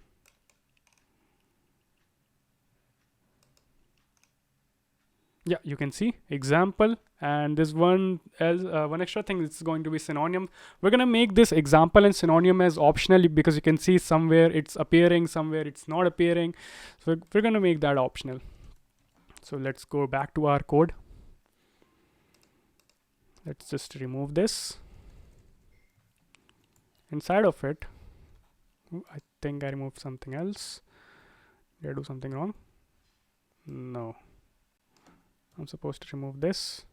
Yeah, you can see example, and this one extra thing is going to be synonym. We're gonna make this example and synonym as optional because you can see somewhere it's appearing, somewhere it's not appearing. So we're gonna make that optional. So let's go back to our code. Let's just remove this. Inside of it, I think I removed something else. Did I do something wrong? No. I'm supposed to remove this.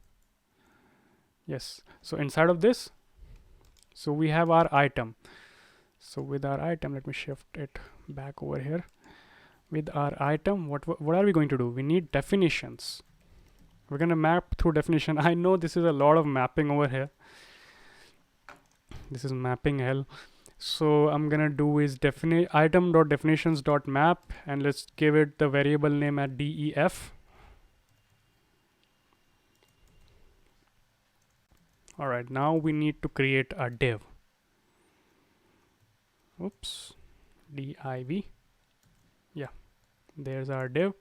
Yes. So inside of this, so we have our item. So with our item, let me shift it back over here. With our item, what are we going to do? We need definitions. We're gonna map through definition. I know this is a lot of mapping over here. This is mapping hell. So I'm gonna do is item.definitions.map, and let's give it the variable name at def. All right, now we need to create a div. oops, div. Yeah, there's our div,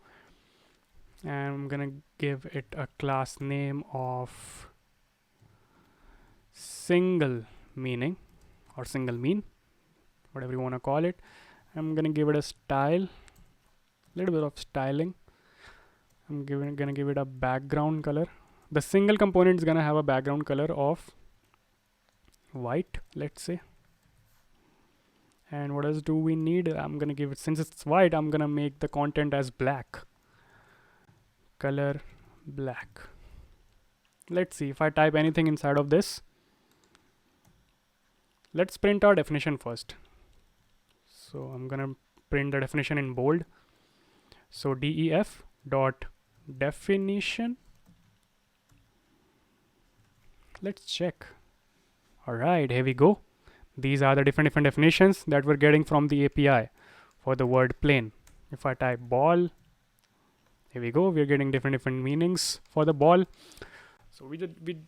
and I'm gonna give it a class name of single meaning or single mean, whatever you want to call it. I'm gonna give it a style, little bit of styling. I'm gonna give it a background color. The single component is gonna have a background color of white, let's say. And what else do we need? I'm gonna give it, since it's white, I'm gonna make the content as black. Color black. Let's see if I type anything inside of this. Let's print our definition first. So I'm gonna print the definition in bold. So def dot definition. Let's check. All right, here we go. These are the different definitions that we're getting from the API for the word plane. If I type ball, here we go. We're getting different meanings for the ball. So we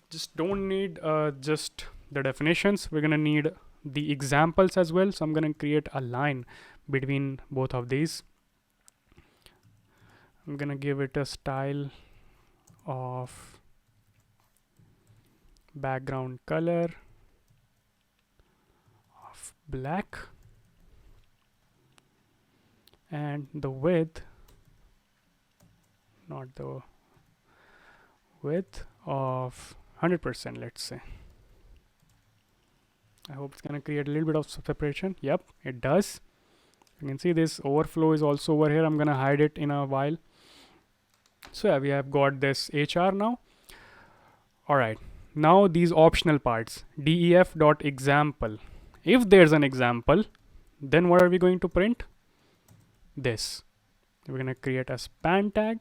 just don't need just the definitions. We're gonna need the examples as well. So I'm gonna create a line between both of these. I'm gonna give it a style of background color of black, and the width, not the width, of 100%, let's say. I hope it's gonna create a little bit of separation. Yep, it does. You can see this overflow is also over here. I'm gonna hide it in a while. So yeah, we have got this HR now. All right, now these optional parts, def.example. If there's an example, then what are we going to print? This. We're gonna create a span tag.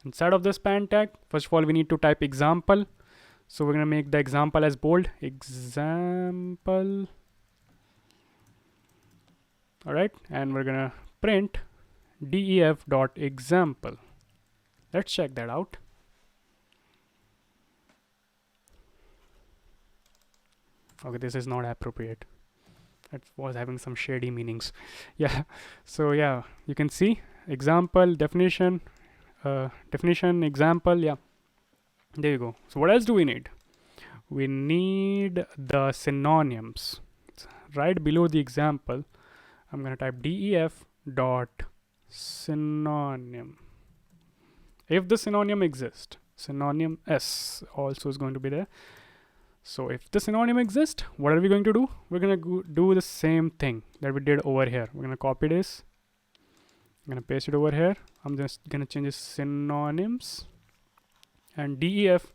Inside of the span tag, first of all, we need to type example. So we're gonna make the example as bold. Example. All right, and we're gonna print def.example. Let's check that out. Okay, this is not appropriate. It was having some shady meanings. Yeah, so yeah, you can see example, definition, definition, example. Yeah, there you go. So what else do we need? We need the synonyms. Right below the example, I'm gonna type def dot synonym. If the synonym exists, synonym s also is going to be there. So if the synonym exists, what are we going to do? We're gonna do the same thing that we did over here. We're gonna copy this. I'm gonna paste it over here. I'm just gonna change this synonyms and def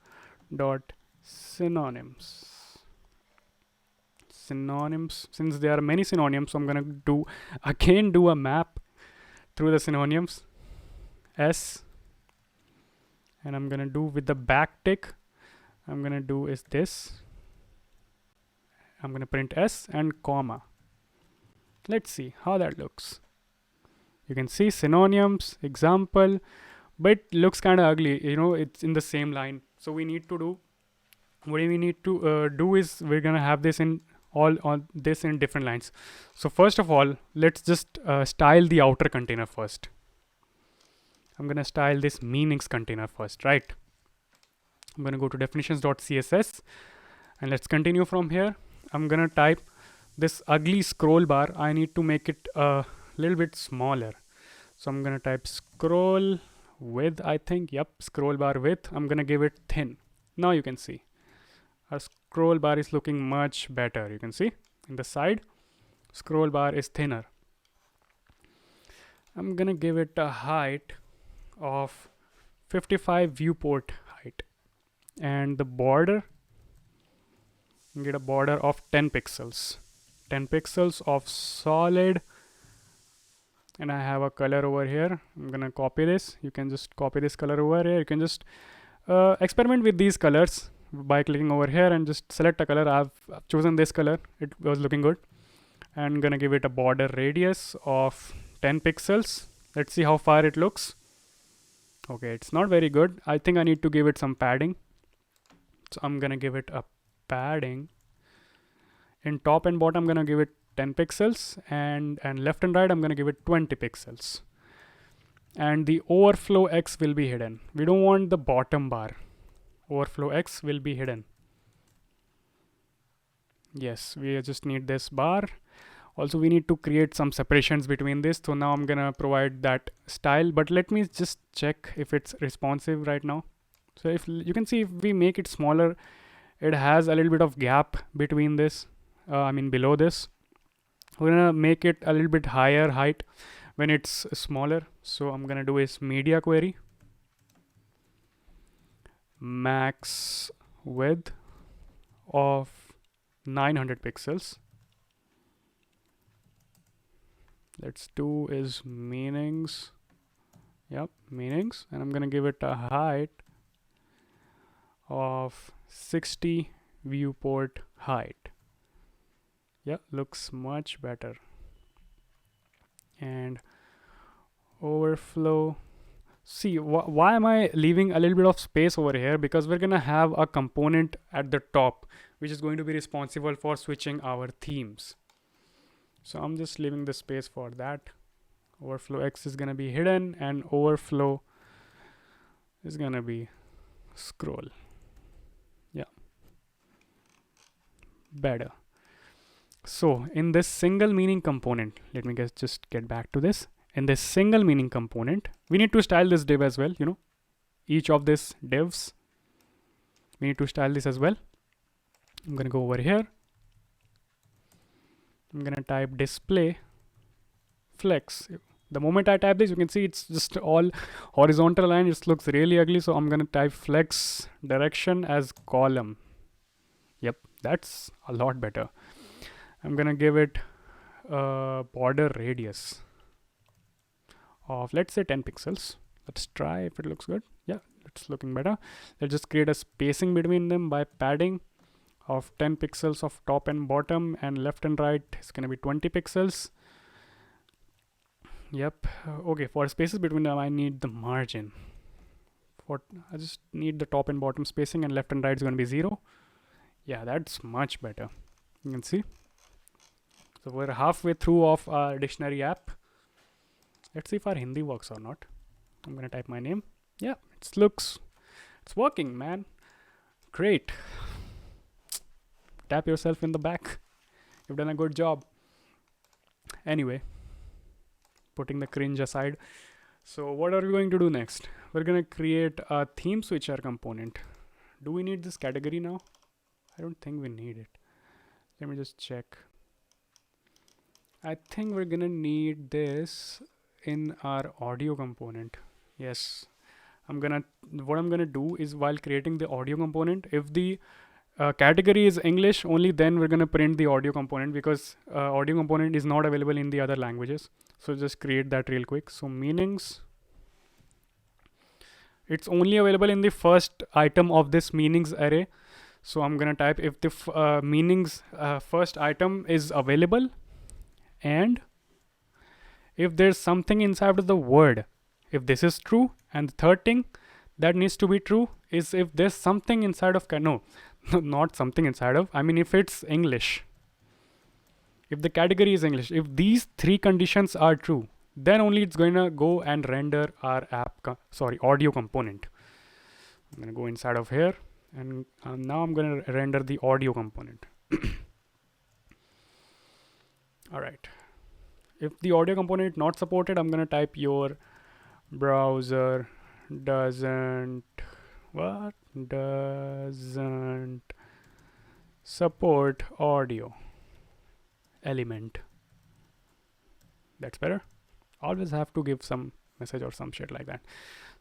dot synonyms. Synonyms, since there are many synonyms, so I'm gonna do a map through the synonyms s, and I'm gonna do with the backtick. I'm gonna do is this. I'm gonna print s and comma. Let's see how that looks. You can see synonyms, example, but it looks kind of ugly. You know, it's in the same line. So we need to do, what we need to do is we're gonna have this in all on this in different lines. So first of all, let's just style the outer container first. I'm gonna style this meanings container first, right? I'm gonna go to definitions.css and let's continue from here. I'm gonna type this ugly scroll bar. I need to make it a little bit smaller. So I'm gonna type scroll width, I think. Yep, scroll bar width. I'm gonna give it thin. Now you can see our scroll bar is looking much better. You can see in the side, scroll bar is thinner. I'm gonna give it a height of 55 viewport height, and the border, get a border of 10 pixels, 10 pixels of solid. And I have a color over here. I'm gonna copy this. You can just copy this color over here. You can just experiment with these colors by clicking over here and just select a color. I've chosen this color. It was looking good. I'm gonna give it a border radius of 10 pixels. Let's see how far it looks. Okay, it's not very good. I think I need to give it some padding. So I'm gonna give it a padding. In top and bottom, I'm gonna give it 10 pixels, and left and right I'm going to give it 20 pixels. And the overflow X will be hidden. We don't want the bottom bar. Overflow X will be hidden. Yes, we just need this bar. Also, we need to create some separations between this. So now I'm gonna provide that style, but let me just check if it's responsive right now. So if you can see, if we make it smaller, it has a little bit of gap between this, below this. We're gonna make it a little bit higher height when it's smaller. So I'm gonna do is media query, max width of 900 pixels. Let's do is meanings. Yep, meanings. And I'm gonna give it a height of 60 viewport height. Yeah, looks much better. And overflow. See, why am I leaving a little bit of space over here? Because we're gonna have a component at the top which is going to be responsible for switching our themes. So I'm just leaving the space for that. Overflow X is gonna be hidden, and overflow is gonna be scroll. Yeah, better. So in this single meaning component, let me just get back to this. In this single meaning component, we need to style this div as well. Each of these divs, we need to style this as well. I'm gonna go over here. I'm gonna type display flex. The moment I type this, you can see it's just all horizontal line. It looks really ugly. So I'm gonna type flex direction as column. Yep, that's a lot better. I'm gonna give it a border radius of, let's say, 10 pixels. Let's try if it looks good. Yeah, it's looking better. Let's just create a spacing between them by padding of 10 pixels of top and bottom, and left and right is going to be 20 pixels. Yep. Okay, for spaces between them I need the margin. I just need the top and bottom spacing, and left and right is going to be 0. Yeah, that's much better. You can see. So we're halfway through of our dictionary app. Let's see if our Hindi works or not. I'm going to type my name. Yeah, it's working, man. Great. Tap yourself in the back. You've done a good job. Anyway, putting the cringe aside. So what are we going to do next? We're going to create a theme switcher component. Do we need this category now? I don't think we need it. Let me just check. I think we're going to need this in our audio component. Yes. What I'm going to do is, while creating the audio component, if the category is English, only then we're going to print the audio component, because audio component is not available in the other languages. So just create that real quick. So meanings, it's only available in the first item of this meanings array. So I'm going to type if the meanings first item is available, and if there's something inside of the word, if this is true. And the third thing that needs to be true is if there's something inside of, not something inside of, if it's English, if the category is English, if these three conditions are true, then only it's going to go and render our audio component. I'm going to go inside of here, and now I'm going to render the audio component. All right. If the audio component not supported, I'm going to type your browser doesn't support audio element. That's better. Always have to give some message or some shit like that.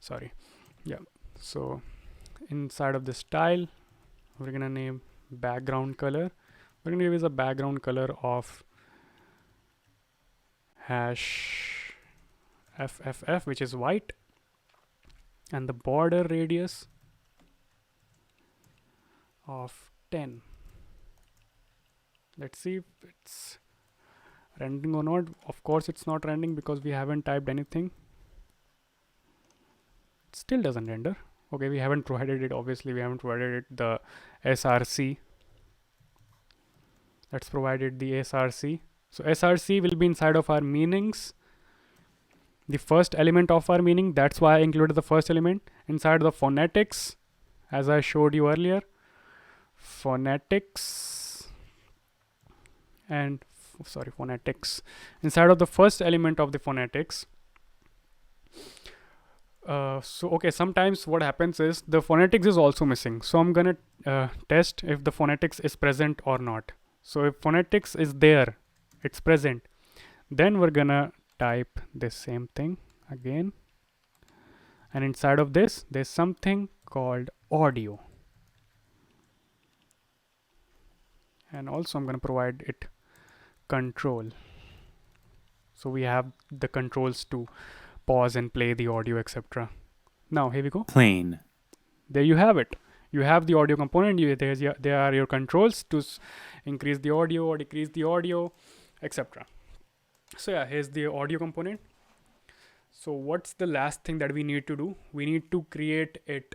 Sorry. Yeah. So inside of this style, we're gonna name background color. We're gonna give it a background color of hash FFF, which is white, and the border radius of 10. Let's see if it's rendering or not. Of course it's not rendering because we haven't typed anything. It still doesn't render. Okay, we haven't provided it. Obviously we haven't provided it the src. Let's provide it the src. So src will be inside of our meanings, the first element of our meaning. That's why I included the first element. Inside the phonetics, as I showed you earlier, phonetics and phonetics. Inside of the first element of the phonetics, sometimes what happens is the phonetics is also missing. So I'm gonna test if the phonetics is present or not. So if phonetics is there, it's present, then we're gonna type this same thing again. And inside of this, there's something called audio. And also I'm gonna provide it control. So we have the controls to pause and play the audio, etc. Now here we go. Plain. There you have it. You have the audio component. There are your controls to increase the audio or decrease the audio, etc. So yeah, here's the audio component. So what's the last thing that we need to do? We need to create it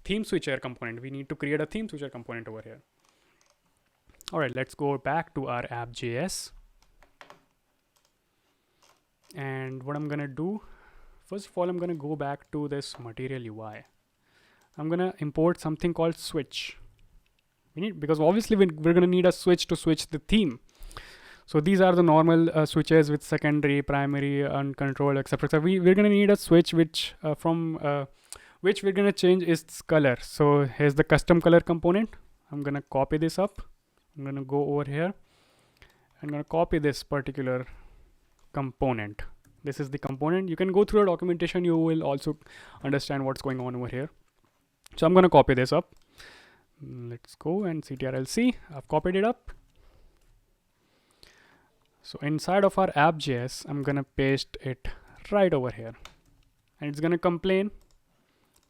theme switcher component. We need to create a theme switcher component over here. All right, let's go back to our app.js. And what I'm gonna do, first of all, I'm gonna go back to this material UI. I'm gonna import something called switch. Because obviously we're gonna need a switch to switch the theme. So these are the normal switches with secondary, primary, uncontrolled, etc. So we're gonna need a switch which which we're gonna change its color. So here's the custom color component. I'm gonna copy this up. I'm gonna go over here. I'm gonna copy this particular component. This is the component. You can go through a documentation. You will also understand what's going on over here. So I'm gonna copy this up. Let's go and ctrl+c. I've copied it up. So inside of our app.js, I'm gonna paste it right over here. And it's gonna complain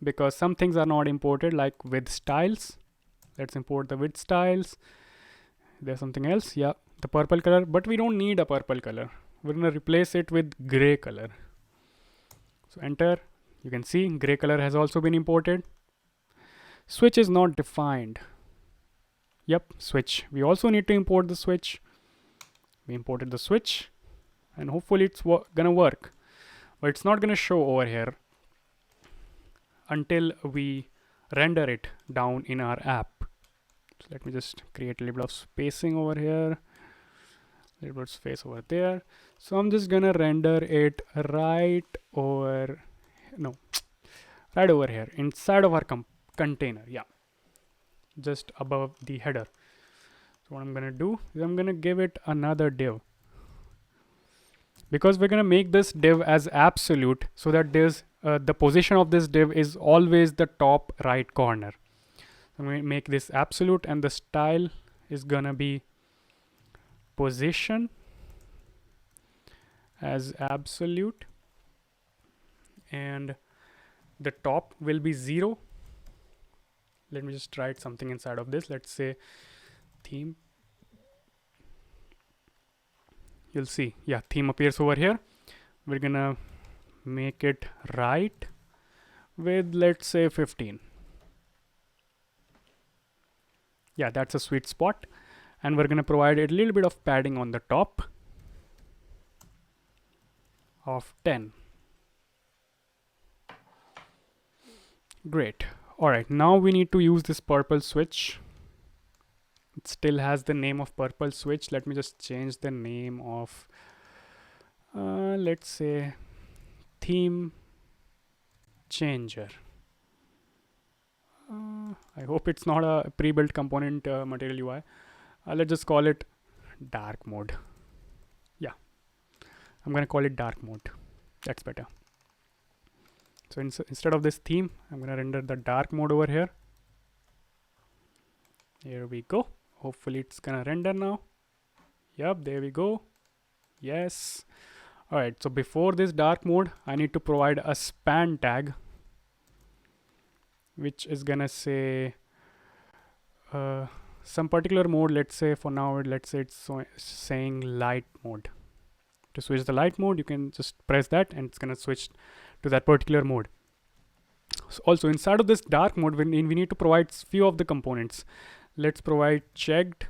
because some things are not imported, like with styles. Let's import the with styles. There's something else. Yeah, the purple color, but we don't need a purple color. We're gonna replace it with gray color. So enter. You can see gray color has also been imported. Switch is not defined. Yep, switch. We also need to import the switch. We imported the switch, and hopefully it's gonna work, but it's not gonna show over here until we render it down in our app. So let me just create a little bit of spacing over here, a little bit of space over there. So I'm just gonna render it right over here inside of our container. Yeah, just above the header. So what I'm gonna do is I'm gonna give it another div, because we're gonna make this div as absolute, so that there's the position of this div is always the top right corner. I'm gonna make this absolute, and the style is gonna be position as absolute, and the top will be 0. Let me just write something inside of this. Let's say theme. You'll see, yeah, theme appears over here. We're gonna make it right with, let's say, 15. Yeah, that's a sweet spot. And we're gonna provide a little bit of padding on the top of 10. Great. All right, now we need to use this purple switch. It still has the name of purple switch. Let me just change the name of, let's say, theme changer. I hope it's not a pre-built component material UI. Let's just call it dark mode. Yeah, I'm gonna call it dark mode. That's better. So instead of this theme, I'm gonna render the dark mode over here. Here we go. Hopefully it's gonna render now. Yep, there we go. Yes. All right, so before this dark mode, I need to provide a span tag, which is gonna say some particular mode. Let's say for now, let's say it's saying light mode. To switch the light mode, you can just press that and it's gonna switch to that particular mode. So also inside of this dark mode, we need to provide few of the components. Let's provide checked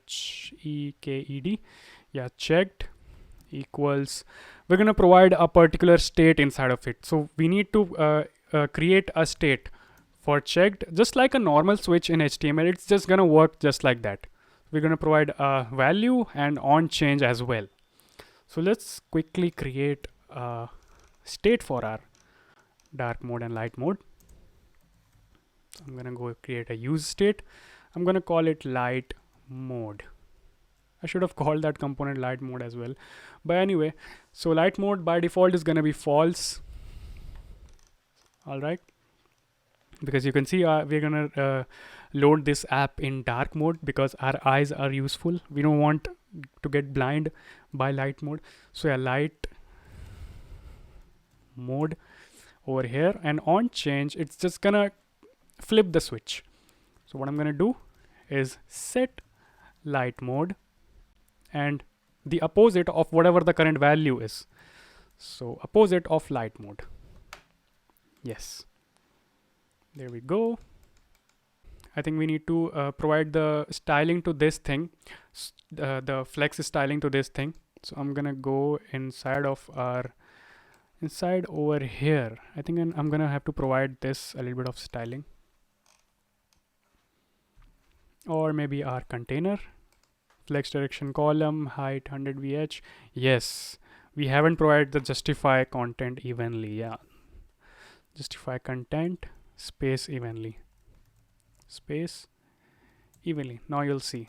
CHEKED. Yeah, checked equals, we're going to provide a particular state inside of it. So we need to create a state for checked, just like a normal switch in HTML. It's just going to work just like that. We're going to provide a value and on change as well. So let's quickly create a state for our dark mode and light mode. I'm going to go create a use state. I'm going to call it light mode. I should have called that component light mode as well. But anyway, so light mode by default is going to be false. All right. Because you can see we're going to load this app in dark mode because our eyes are useful. We don't want to get blind by light mode. So yeah, light mode over here, and on change, it's just going to flip the switch. So what I'm going to do is set light mode and the opposite of whatever the current value is. So opposite of light mode. Yes. There we go. I think we need to provide the styling to this thing, the flex styling to this thing. So I'm gonna go inside over here. I think I'm gonna have to provide this a little bit of styling, or maybe our container flex direction column height 100 VH. Yes, we haven't provided the justify content evenly. Yeah, justify content space evenly. Now you'll see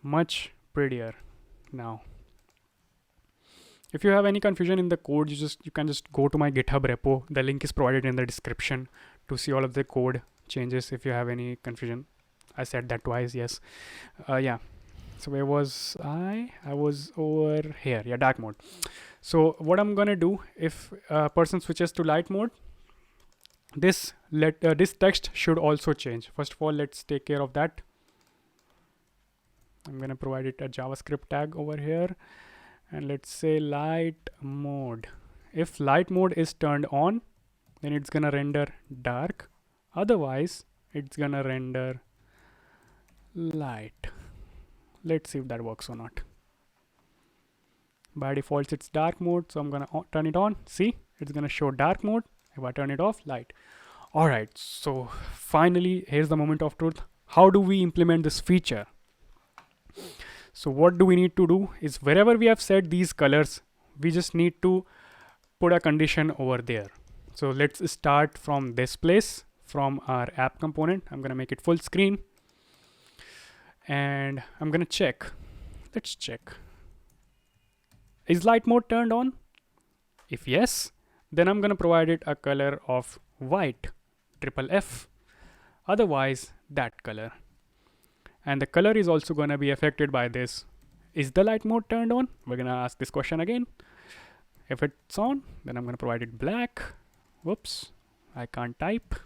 much prettier now. If you have any confusion in the code, you can just go to my GitHub repo. The link is provided in the description to see all of the code changes. If you have any confusion, I said that twice. Yes. Yeah. So where was I? I was over here. Yeah, dark mode. So what I'm gonna do, if a person switches to light mode, this text should also change. First of all, let's take care of that. I'm gonna provide it a JavaScript tag over here, and let's say light mode. If light mode is turned on, then it's gonna render dark. Otherwise, it's gonna render light. Let's see if that works or not. By default, it's dark mode, so I'm gonna turn it on. See, it's gonna show dark mode. If I turn it off, light. All right, so finally, here's the moment of truth. How do we implement this feature? So what do we need to do is, wherever we have set these colors, we just need to put a condition over there. So let's start from this place, from our app component. I'm gonna make it full screen, and I'm gonna check. Let's check. Is light mode turned on? If yes, then I'm gonna provide it a color of white, FFF. Otherwise, that color. And the color is also gonna be affected by this. Is the light mode turned on? We're gonna ask this question again. If it's on, then I'm gonna provide it black. Whoops, I can't type.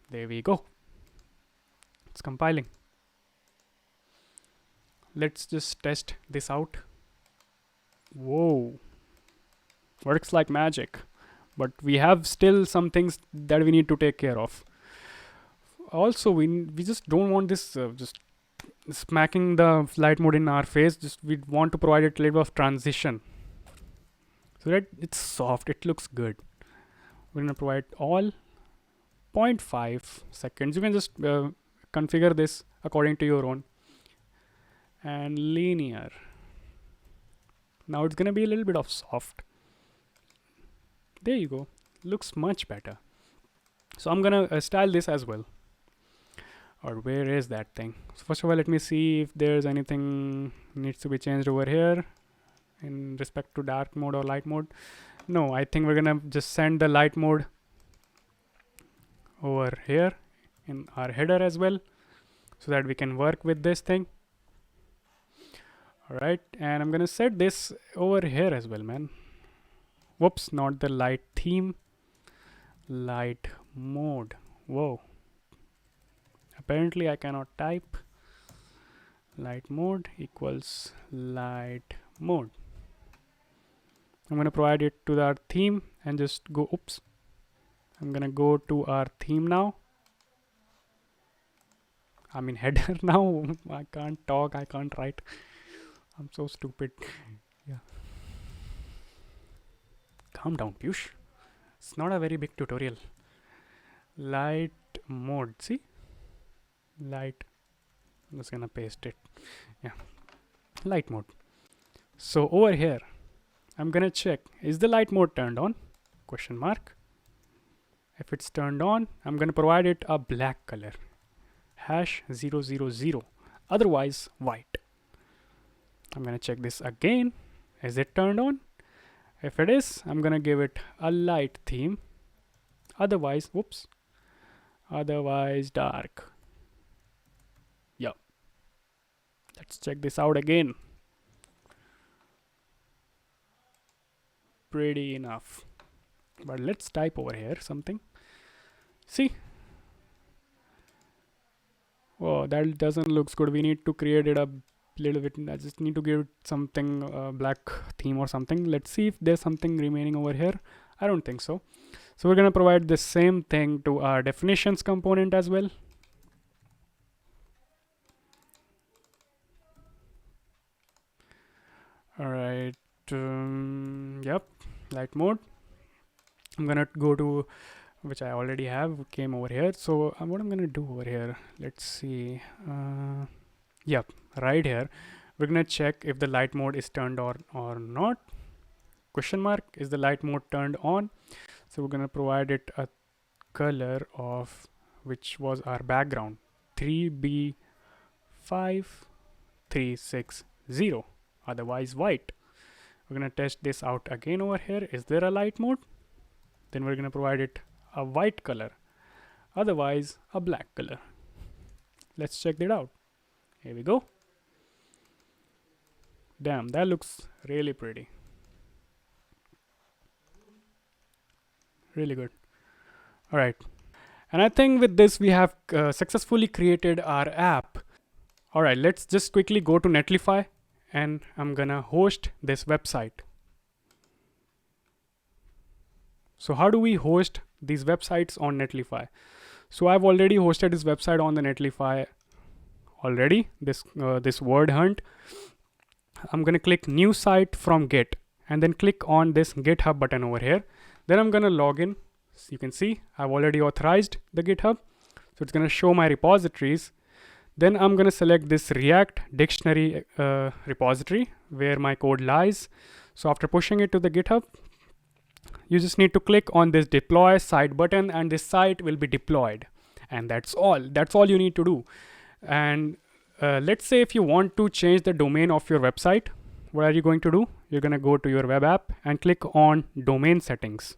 There we go. It's compiling. Let's just test this out. Whoa, works like magic. But we have still some things that we need to take care of. Also, we just don't want this just smacking the light mode in our face. Just we want to provide it a little bit of transition so that it's soft, it looks good. We're gonna provide all 0.5 seconds. You can just configure this according to your own. And linear. Now it's gonna be a little bit of soft. There you go. Looks much better. So I'm gonna style this as well. Or where is that thing? So first of all, let me see if there's anything needs to be changed over here in respect to dark mode or light mode. No, I think we're gonna just send the light mode over here in our header as well, so that we can work with this thing. All right, and I'm gonna set this over here as well, man. Whoops, not the light theme, light mode. Whoa. Apparently I cannot type. Light mode equals light mode. I'm gonna provide it to our theme and just go, oops. I'm gonna go to our theme now. I mean header now. I can't talk, I can't write. I'm so stupid. Yeah. Calm down, Piyush. It's not a very big tutorial. Light mode, see? Light. I'm just gonna paste it. Yeah. Light mode. So over here, I'm gonna check, is the light mode turned on? Question mark. If it's turned on, I'm gonna provide it a black color. #000. Otherwise, white. I'm gonna check this again. Is it turned on? If it is, I'm gonna give it a light theme. Otherwise, whoops. Otherwise, dark. Yep. Let's check this out again. Pretty enough. But let's type over here something. See? Oh, that doesn't look good. We need to create it a little bit. I just need to give it something black theme or something. Let's see if there's something remaining over here. I don't think so. So we're gonna provide the same thing to our definitions component as well. All right. Yep. Light mode. I'm gonna go to, which I already have, came over here. So what I'm gonna do over here, let's see. Yep, right here, we're gonna check if the light mode is turned on or not. Question mark, is the light mode turned on? So we're gonna provide it a color of, which was our background, 3B5360, otherwise white. We're gonna test this out again over here. Is there a light mode? Then we're gonna provide it a white color, otherwise a black color. Let's check that out. Here we go. Damn, that looks really pretty. Really good. All right. And I think with this, we have successfully created our app. All right, let's just quickly go to Netlify, and I'm gonna host this website. So how do we host these websites on Netlify? So I've already hosted this website on the Netlify already, this word hunt. I'm gonna click new site from Git and then click on this GitHub button over here. Then I'm gonna log in. So you can see I've already authorized the GitHub. So it's gonna show my repositories. Then I'm gonna select this React dictionary repository where my code lies. So after pushing it to the GitHub, you just need to click on this deploy site button and this site will be deployed. And that's all you need to do. And let's say if you want to change the domain of your website, what are you going to do? You're gonna go to your web app and click on domain settings.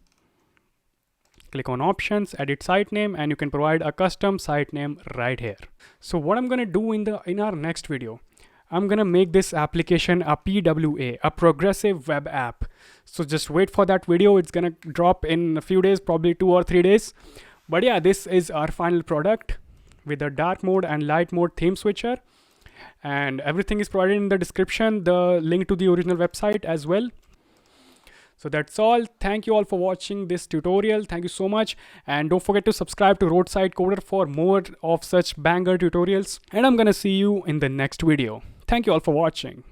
Click on options, edit site name, and you can provide a custom site name right here. So what I'm gonna do in our next video, I'm gonna make this application a PWA, a progressive web app. So just wait for that video. It's gonna drop in a few days, probably 2 or 3 days. But yeah, this is our final product with a dark mode and light mode theme switcher. And everything is provided in the description, the link to the original website as well. So that's all. Thank you all for watching this tutorial. Thank you so much. And don't forget to subscribe to Roadside Coder for more of such banger tutorials. And I'm gonna see you in the next video. Thank you all for watching.